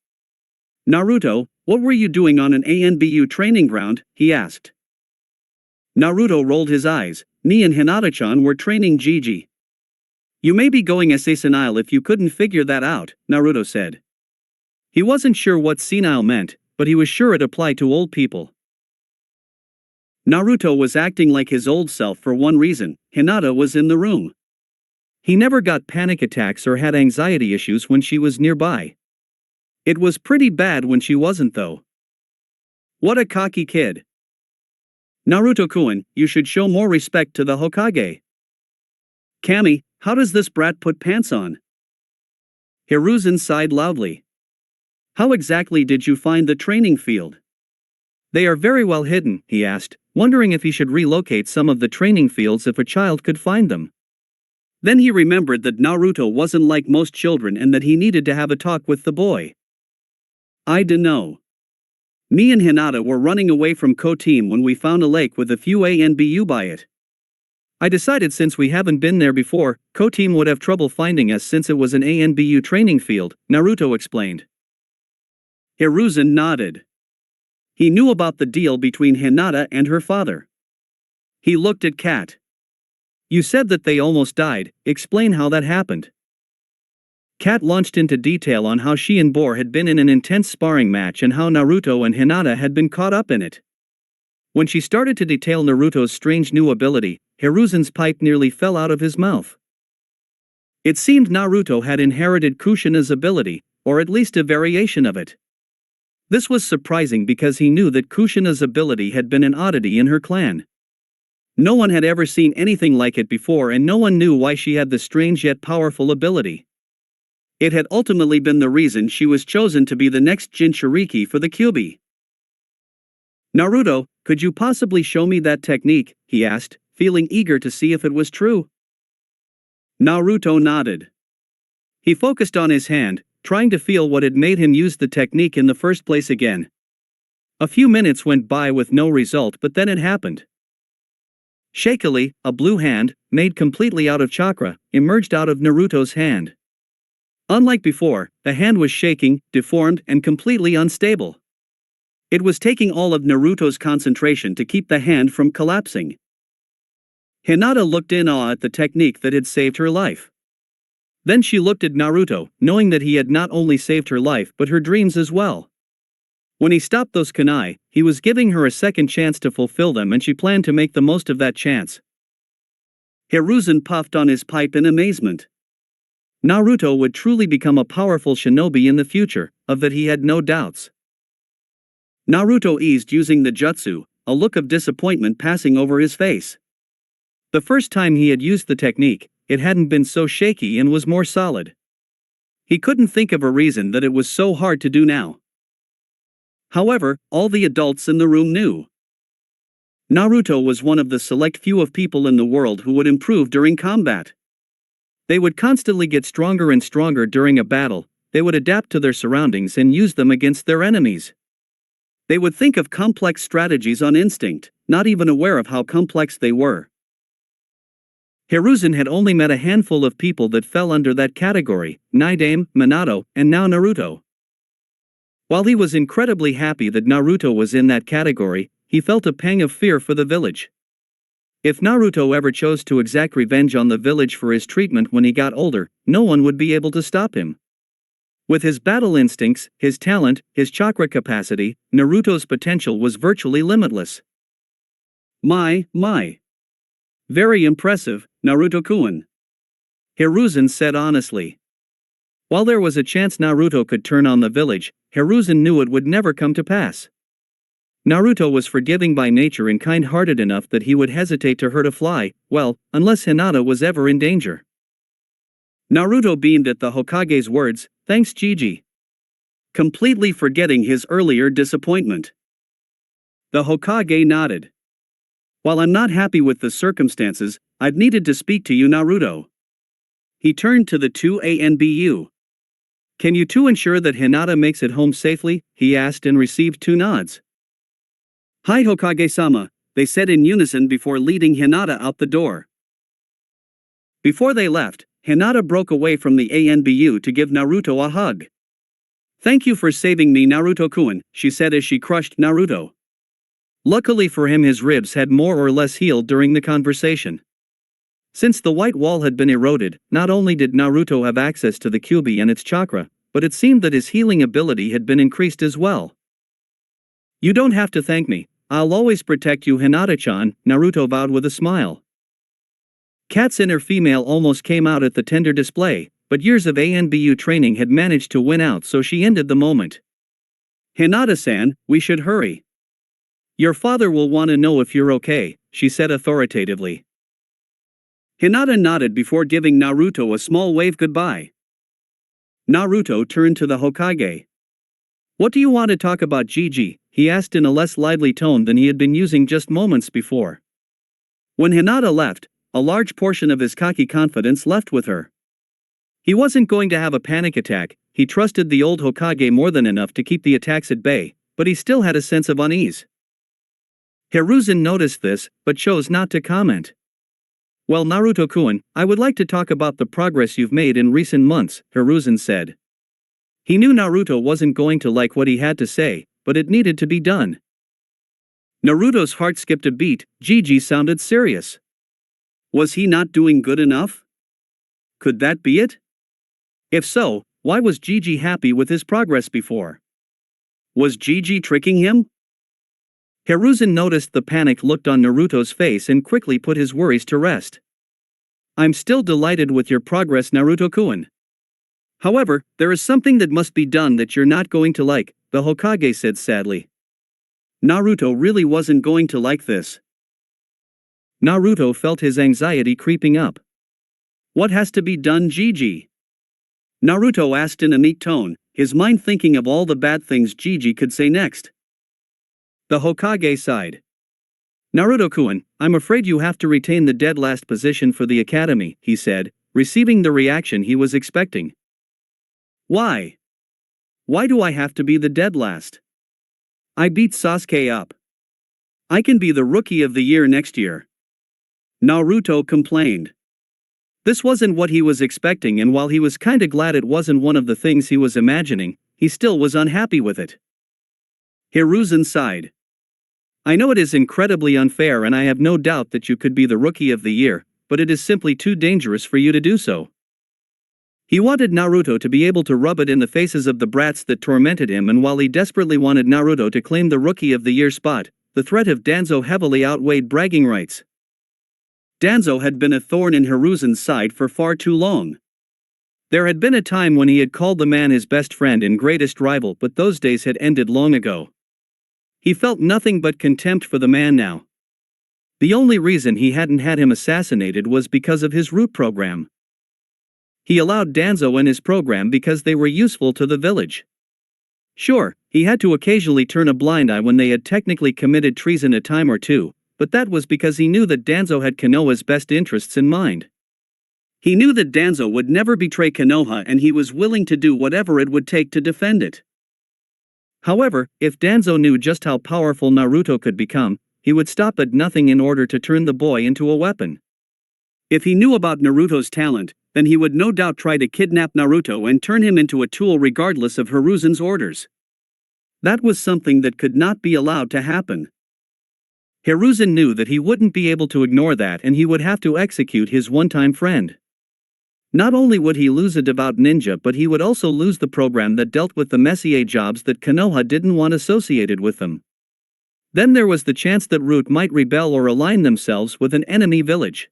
Naruto, what were you doing on an ANBU training ground? He asked. Naruto rolled his eyes. Me and Hinata-chan were training Gigi. You may be going senile if you couldn't figure that out, Naruto said. He wasn't sure what senile meant, but he was sure it applied to old people. Naruto was acting like his old self for one reason: Hinata was in the room. He never got panic attacks or had anxiety issues when she was nearby. It was pretty bad when she wasn't though. What a cocky kid. Naruto-kun, you should show more respect to the Hokage. Kami, how does this brat put pants on? Hiruzen sighed loudly. How exactly did you find the training field? They are very well hidden, he asked, wondering if he should relocate some of the training fields if a child could find them. Then he remembered that Naruto wasn't like most children and that he needed to have a talk with the boy. I dunno. Me and Hinata were running away from Ko-Team when we found a lake with a few ANBU by it. I decided since we haven't been there before, Ko-Team would have trouble finding us since it was an ANBU training field, Naruto explained. Hiruzen nodded. He knew about the deal between Hinata and her father. He looked at Kat. You said that they almost died, explain how that happened. Kat launched into detail on how she and Bor had been in an intense sparring match and how Naruto and Hinata had been caught up in it. When she started to detail Naruto's strange new ability, Hiruzen's pipe nearly fell out of his mouth. It seemed Naruto had inherited Kushina's ability, or at least a variation of it. This was surprising because he knew that Kushina's ability had been an oddity in her clan. No one had ever seen anything like it before and no one knew why she had the strange yet powerful ability. It had ultimately been the reason she was chosen to be the next Jinchuuriki for the Kyuubi. Naruto, could you possibly show me that technique, he asked, feeling eager to see if it was true. Naruto nodded. He focused on his hand, trying to feel what had made him use the technique in the first place again. A few minutes went by with no result, but then it happened. Shakily, a blue hand, made completely out of chakra, emerged out of Naruto's hand. Unlike before, the hand was shaking, deformed, and completely unstable. It was taking all of Naruto's concentration to keep the hand from collapsing. Hinata looked in awe at the technique that had saved her life. Then she looked at Naruto, knowing that he had not only saved her life but her dreams as well. When he stopped those kunai, he was giving her a second chance to fulfill them and she planned to make the most of that chance. Hiruzen puffed on his pipe in amazement. Naruto would truly become a powerful shinobi in the future, of that he had no doubts. Naruto eased using the jutsu, a look of disappointment passing over his face. The first time he had used the technique, it hadn't been so shaky and was more solid. He couldn't think of a reason that it was so hard to do now. However, all the adults in the room knew. Naruto was one of the select few of people in the world who would improve during combat. They would constantly get stronger and stronger during a battle, they would adapt to their surroundings and use them against their enemies. They would think of complex strategies on instinct, not even aware of how complex they were. Hiruzen had only met a handful of people that fell under that category, Naidame, Minato, and now Naruto. While he was incredibly happy that Naruto was in that category, he felt a pang of fear for the village. If Naruto ever chose to exact revenge on the village for his treatment when he got older, no one would be able to stop him. With his battle instincts, his talent, his chakra capacity, Naruto's potential was virtually limitless. My. Very impressive, Naruto-kun. Hiruzen said honestly. While there was a chance Naruto could turn on the village, Hiruzen knew it would never come to pass. Naruto was forgiving by nature and kind-hearted enough that he would hesitate to hurt a fly, well, unless Hinata was ever in danger. Naruto beamed at the Hokage's words, thanks Gigi. Completely forgetting his earlier disappointment. The Hokage nodded. While I'm not happy with the circumstances, I've needed to speak to you Naruto. He turned to the two ANBU. Can you two ensure that Hinata makes it home safely? He asked and received two nods. Hi Hokage-sama, they said in unison before leading Hinata out the door. Before they left, Hinata broke away from the ANBU to give Naruto a hug. Thank you for saving me Naruto-kun, she said as she crushed Naruto. Luckily for him his ribs had more or less healed during the conversation. Since the white wall had been eroded, not only did Naruto have access to the Kyuubi and its chakra, but it seemed that his healing ability had been increased as well. You don't have to thank me, I'll always protect you Hinata-chan, Naruto vowed with a smile. Kat's inner female almost came out at the tender display, but years of ANBU training had managed to win out so she ended the moment. Hinata-san, we should hurry. Your father will want to know if you're okay, she said authoritatively. Hinata nodded before giving Naruto a small wave goodbye. Naruto turned to the Hokage. What do you want to talk about Gigi? He asked in a less lively tone than he had been using just moments before. When Hinata left, a large portion of his cocky confidence left with her. He wasn't going to have a panic attack, he trusted the old Hokage more than enough to keep the attacks at bay, but he still had a sense of unease. Hiruzen noticed this, but chose not to comment. "Well, Naruto-kun, I would like to talk about the progress you've made in recent months," Hiruzen said. He knew Naruto wasn't going to like what he had to say, but it needed to be done. Naruto's heart skipped a beat. Gigi sounded serious. Was he not doing good enough? Could that be it? If so, why was Gigi happy with his progress before? Was Gigi tricking him? Hiruzen noticed the panic look on Naruto's face and quickly put his worries to rest. "I'm still delighted with your progress, Naruto-kun. However, there is something that must be done that you're not going to like," the Hokage said sadly. Naruto really wasn't going to like this. Naruto felt his anxiety creeping up. "What has to be done, Gigi?" Naruto asked in a meek tone, his mind thinking of all the bad things Gigi could say next. The Hokage sighed. "Naruto-kun, I'm afraid you have to retain the dead last position for the academy," he said, receiving the reaction he was expecting. "Why? Why do I have to be the dead last? I beat Sasuke up. I can be the rookie of the year next year." Naruto complained. This wasn't what he was expecting, and while he was kinda glad it wasn't one of the things he was imagining, he still was unhappy with it. Hiruzen sighed. "I know it is incredibly unfair, and I have no doubt that you could be the rookie of the year, but it is simply too dangerous for you to do so." He wanted Naruto to be able to rub it in the faces of the brats that tormented him, and while he desperately wanted Naruto to claim the rookie of the year spot, the threat of Danzo heavily outweighed bragging rights. Danzo had been a thorn in Hiruzen's side for far too long. There had been a time when he had called the man his best friend and greatest rival, but those days had ended long ago. He felt nothing but contempt for the man now. The only reason he hadn't had him assassinated was because of his root program. He allowed Danzo in his program because they were useful to the village. Sure, he had to occasionally turn a blind eye when they had technically committed treason a time or two, but that was because he knew that Danzo had Konoha's best interests in mind. He knew that Danzo would never betray Konoha, and he was willing to do whatever it would take to defend it. However, if Danzo knew just how powerful Naruto could become, he would stop at nothing in order to turn the boy into a weapon. If he knew about Naruto's talent, then he would no doubt try to kidnap Naruto and turn him into a tool regardless of Hiruzen's orders. That was something that could not be allowed to happen. Hiruzen knew that he wouldn't be able to ignore that, and he would have to execute his one-time friend. Not only would he lose a devout ninja, but he would also lose the program that dealt with the messier jobs that Konoha didn't want associated with them. Then there was the chance that Root might rebel or align themselves with an enemy village.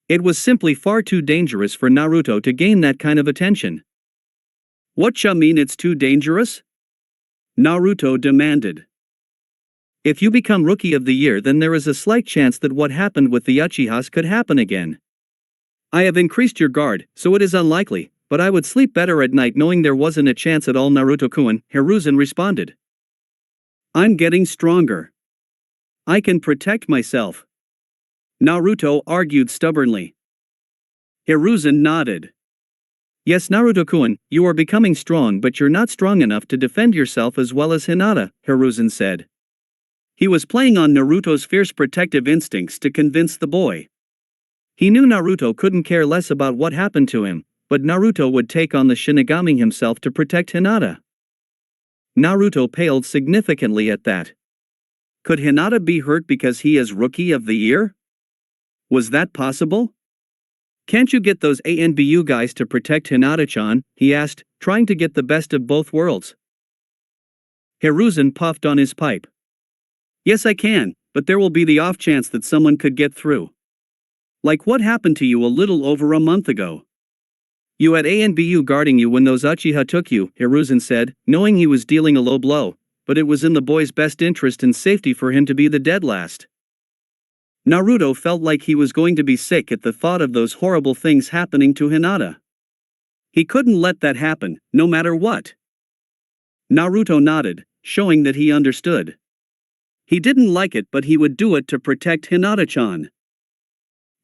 It was simply far too dangerous for Naruto to gain that kind of attention. "Whatcha mean it's too dangerous?" Naruto demanded. "If you become rookie of the year, then there is a slight chance that what happened with the Uchihas could happen again. I have increased your guard, so it is unlikely, but I would sleep better at night knowing there wasn't a chance at all, Naruto-kun," Hiruzen responded. "I'm getting stronger. I can protect myself," Naruto argued stubbornly. Hiruzen nodded. "Yes, Naruto-kun, you are becoming strong, but you're not strong enough to defend yourself as well as Hinata," Hiruzen said. He was playing on Naruto's fierce protective instincts to convince the boy. He knew Naruto couldn't care less about what happened to him, but Naruto would take on the Shinigami himself to protect Hinata. Naruto paled significantly at that. Could Hinata be hurt because he is rookie of the year? Was that possible? "Can't you get those ANBU guys to protect Hinata-chan?" he asked, trying to get the best of both worlds. Hiruzen puffed on his pipe. "Yes, I can, but there will be the off chance that someone could get through. Like what happened to you a little over a month ago. You had ANBU guarding you when those Uchiha took you," Hiruzen said, knowing he was dealing a low blow, but it was in the boy's best interest and safety for him to be the dead last. Naruto felt like he was going to be sick at the thought of those horrible things happening to Hinata. He couldn't let that happen, no matter what. Naruto nodded, showing that he understood. He didn't like it, but he would do it to protect Hinata-chan.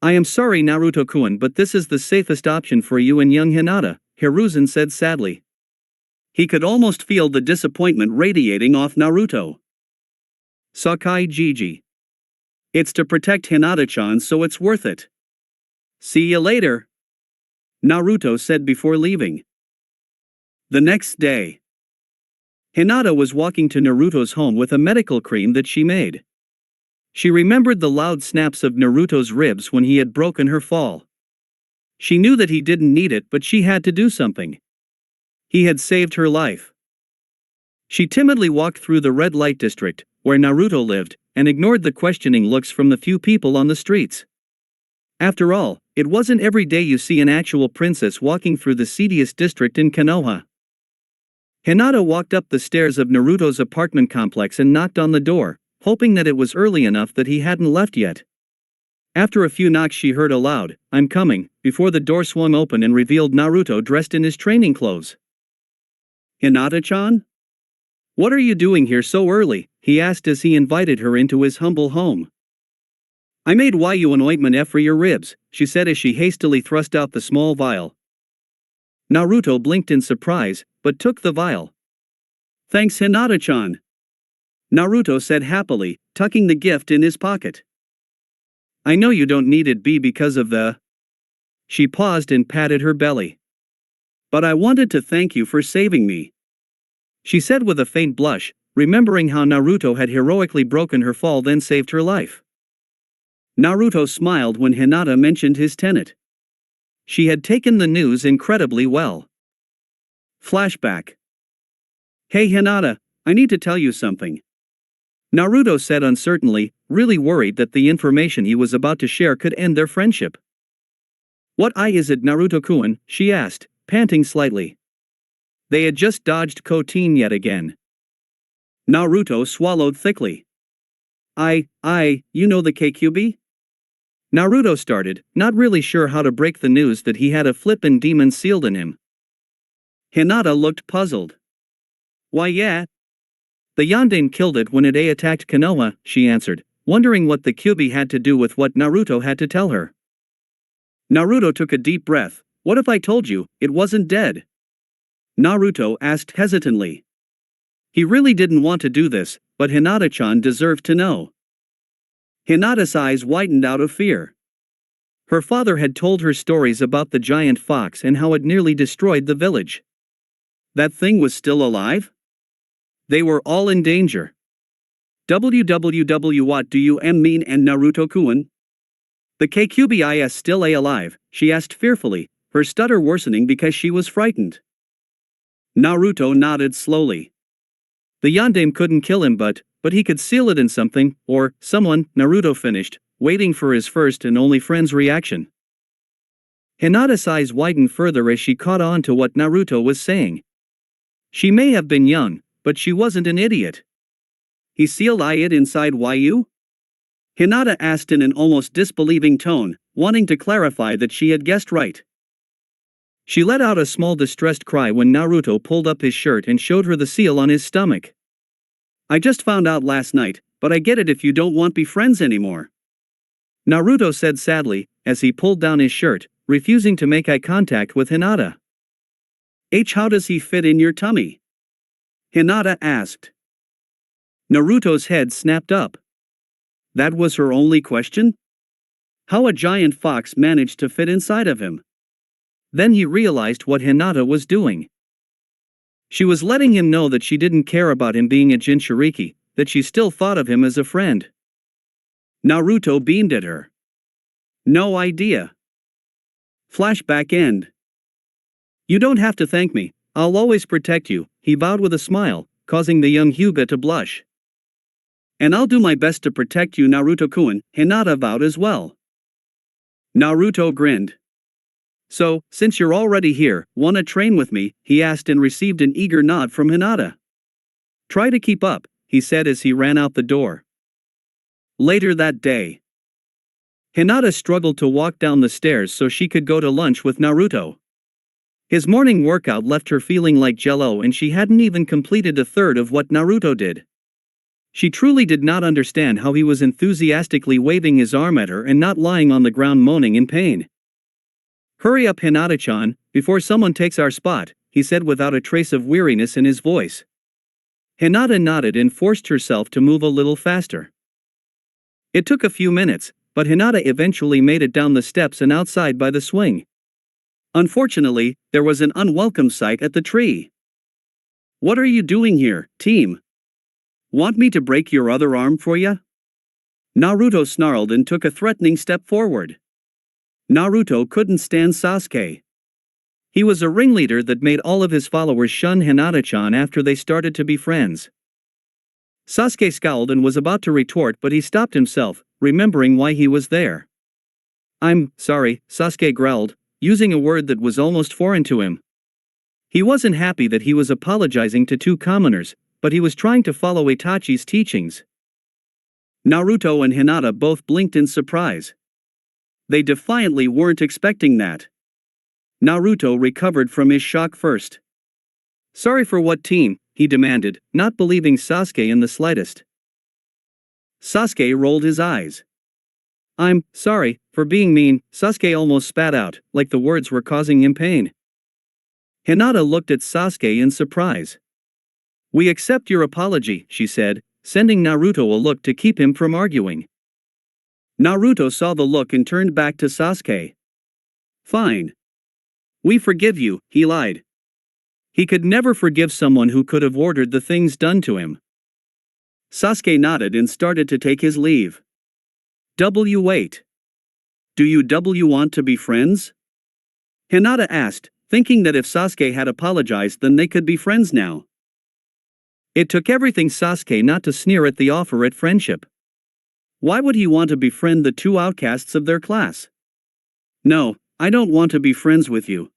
"I am sorry, Naruto-kun, but this is the safest option for you and young Hinata," Hiruzen said sadly. He could almost feel the disappointment radiating off Naruto. Sakai Gigi. It's to protect Hinata-chan, so it's worth it. See you later, Naruto said before leaving. The next day, Hinata was walking to Naruto's home with a medical cream that she made. She remembered the loud snaps of Naruto's ribs when he had broken her fall. She knew that he didn't need it, but she had to do something. He had saved her life. She timidly walked through the red light district, where Naruto lived, and ignored the questioning looks from the few people on the streets. After all, it wasn't every day you see an actual princess walking through the seediest district in Konoha. Hinata walked up the stairs of Naruto's apartment complex and knocked on the door, hoping that it was early enough that he hadn't left yet. After a few knocks she heard a loud, "I'm coming," before the door swung open and revealed Naruto dressed in his training clothes. "Hinata-chan? What are you doing here so early?" he asked as he invited her into his humble home. "I made you an ointment for your ribs," she said as she hastily thrust out the small vial. Naruto blinked in surprise, but took the vial. "Thanks, Hinata-chan," Naruto said happily, tucking the gift in his pocket. "I know you don't need it because of the..." She paused and patted her belly. "But I wanted to thank you for saving me," she said with a faint blush, remembering how Naruto had heroically broken her fall then saved her life. Naruto smiled when Hinata mentioned his tenet. She had taken the news incredibly well. Flashback. "Hey Hinata, I need to tell you something," Naruto said uncertainly, really worried that the information he was about to share could end their friendship. "What is it, Naruto-kun?" she asked, panting slightly. They had just dodged Koteen yet again. Naruto swallowed thickly. You know the Kyuubi?" Naruto started, not really sure how to break the news that he had a flippin' demon sealed in him. Hinata looked puzzled. "Why yeah. The Yandere killed it when it attacked Konoha," she answered, wondering what the Kyuubi had to do with what Naruto had to tell her. Naruto took a deep breath. "What if I told you it wasn't dead?" Naruto asked hesitantly. He really didn't want to do this, but Hinata-chan deserved to know. Hinata's eyes widened out of fear. Her father had told her stories about the giant fox and how it nearly destroyed the village. That thing was still alive? They were all in danger. What do you mean, and Naruto-kun? The Kyuubi is still alive, she asked fearfully, her stutter worsening because she was frightened. Naruto nodded slowly. The Yandere couldn't kill him, but he could seal it in something, or someone, Naruto finished, waiting for his first and only friend's reaction. Hinata's eyes widened further as she caught on to what Naruto was saying. She may have been young, but she wasn't an idiot. "He sealed it inside you?" Hinata asked in an almost disbelieving tone, wanting to clarify that she had guessed right. She let out a small distressed cry when Naruto pulled up his shirt and showed her the seal on his stomach. "I just found out last night, but I get it if you don't want to be friends anymore," Naruto said sadly, as he pulled down his shirt, refusing to make eye contact with Hinata. How does he fit in your tummy?" Hinata asked. Naruto's head snapped up. That was her only question? How a giant fox managed to fit inside of him? Then he realized what Hinata was doing. She was letting him know that she didn't care about him being a Jinchuuriki, that she still thought of him as a friend. Naruto beamed at her. "No idea." Flashback end. "You don't have to thank me, I'll always protect you," he vowed with a smile, causing the young Hyuga to blush. "And I'll do my best to protect you, Naruto-kun," Hinata vowed as well. Naruto grinned. "So, since you're already here, wanna train with me?" he asked and received an eager nod from Hinata. "Try to keep up," he said as he ran out the door. Later that day, Hinata struggled to walk down the stairs so she could go to lunch with Naruto. His morning workout left her feeling like jello, and she hadn't even completed a third of what Naruto did. She truly did not understand how he was enthusiastically waving his arm at her and not lying on the ground moaning in pain. "Hurry up, Hinata-chan, before someone takes our spot," he said without a trace of weariness in his voice. Hinata nodded and forced herself to move a little faster. It took a few minutes, but Hinata eventually made it down the steps and outside by the swing. Unfortunately, there was an unwelcome sight at the tree. "What are you doing here, team? Want me to break your other arm for ya?" Naruto snarled and took a threatening step forward. Naruto couldn't stand Sasuke. He was a ringleader that made all of his followers shun Hinata-chan after they started to be friends. Sasuke scowled and was about to retort, but he stopped himself, remembering why he was there. "I'm sorry," Sasuke growled, using a word that was almost foreign to him. He wasn't happy that he was apologizing to two commoners, but he was trying to follow Itachi's teachings. Naruto and Hinata both blinked in surprise. They defiantly weren't expecting that. Naruto recovered from his shock first. "Sorry for what, team?" he demanded, not believing Sasuke in the slightest. Sasuke rolled his eyes. "I'm sorry for being mean," Sasuke almost spat out, like the words were causing him pain. Hinata looked at Sasuke in surprise. "We accept your apology," she said, sending Naruto a look to keep him from arguing. Naruto saw the look and turned back to Sasuke. "Fine. We forgive you," he lied. He could never forgive someone who could have ordered the things done to him. Sasuke nodded and started to take his leave. "Wait. Do you want to be friends?" Hinata asked, thinking that if Sasuke had apologized then they could be friends now. It took everything Sasuke not to sneer at the offer at friendship. Why would he want to befriend the two outcasts of their class? "No, I don't want to be friends with you.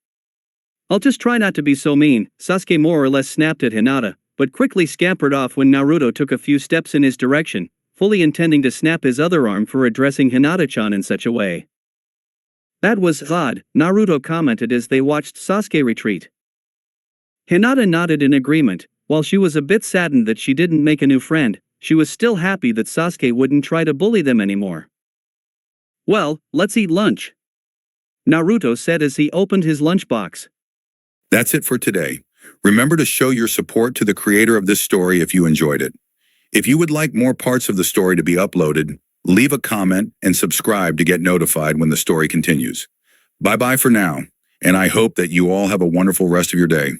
I'll just try not to be so mean," Sasuke more or less snapped at Hinata, but quickly scampered off when Naruto took a few steps in his direction, fully intending to snap his other arm for addressing Hinata-chan in such a way. "That was odd," Naruto commented as they watched Sasuke retreat. Hinata nodded in agreement. While she was a bit saddened that she didn't make a new friend, she was still happy that Sasuke wouldn't try to bully them anymore. "Well, let's eat lunch," Naruto said as he opened his lunchbox. That's it for today. Remember to show your support to the creator of this story if you enjoyed it. If you would like more parts of the story to be uploaded, leave a comment and subscribe to get notified when the story continues. Bye-bye for now, and I hope that you all have a wonderful rest of your day.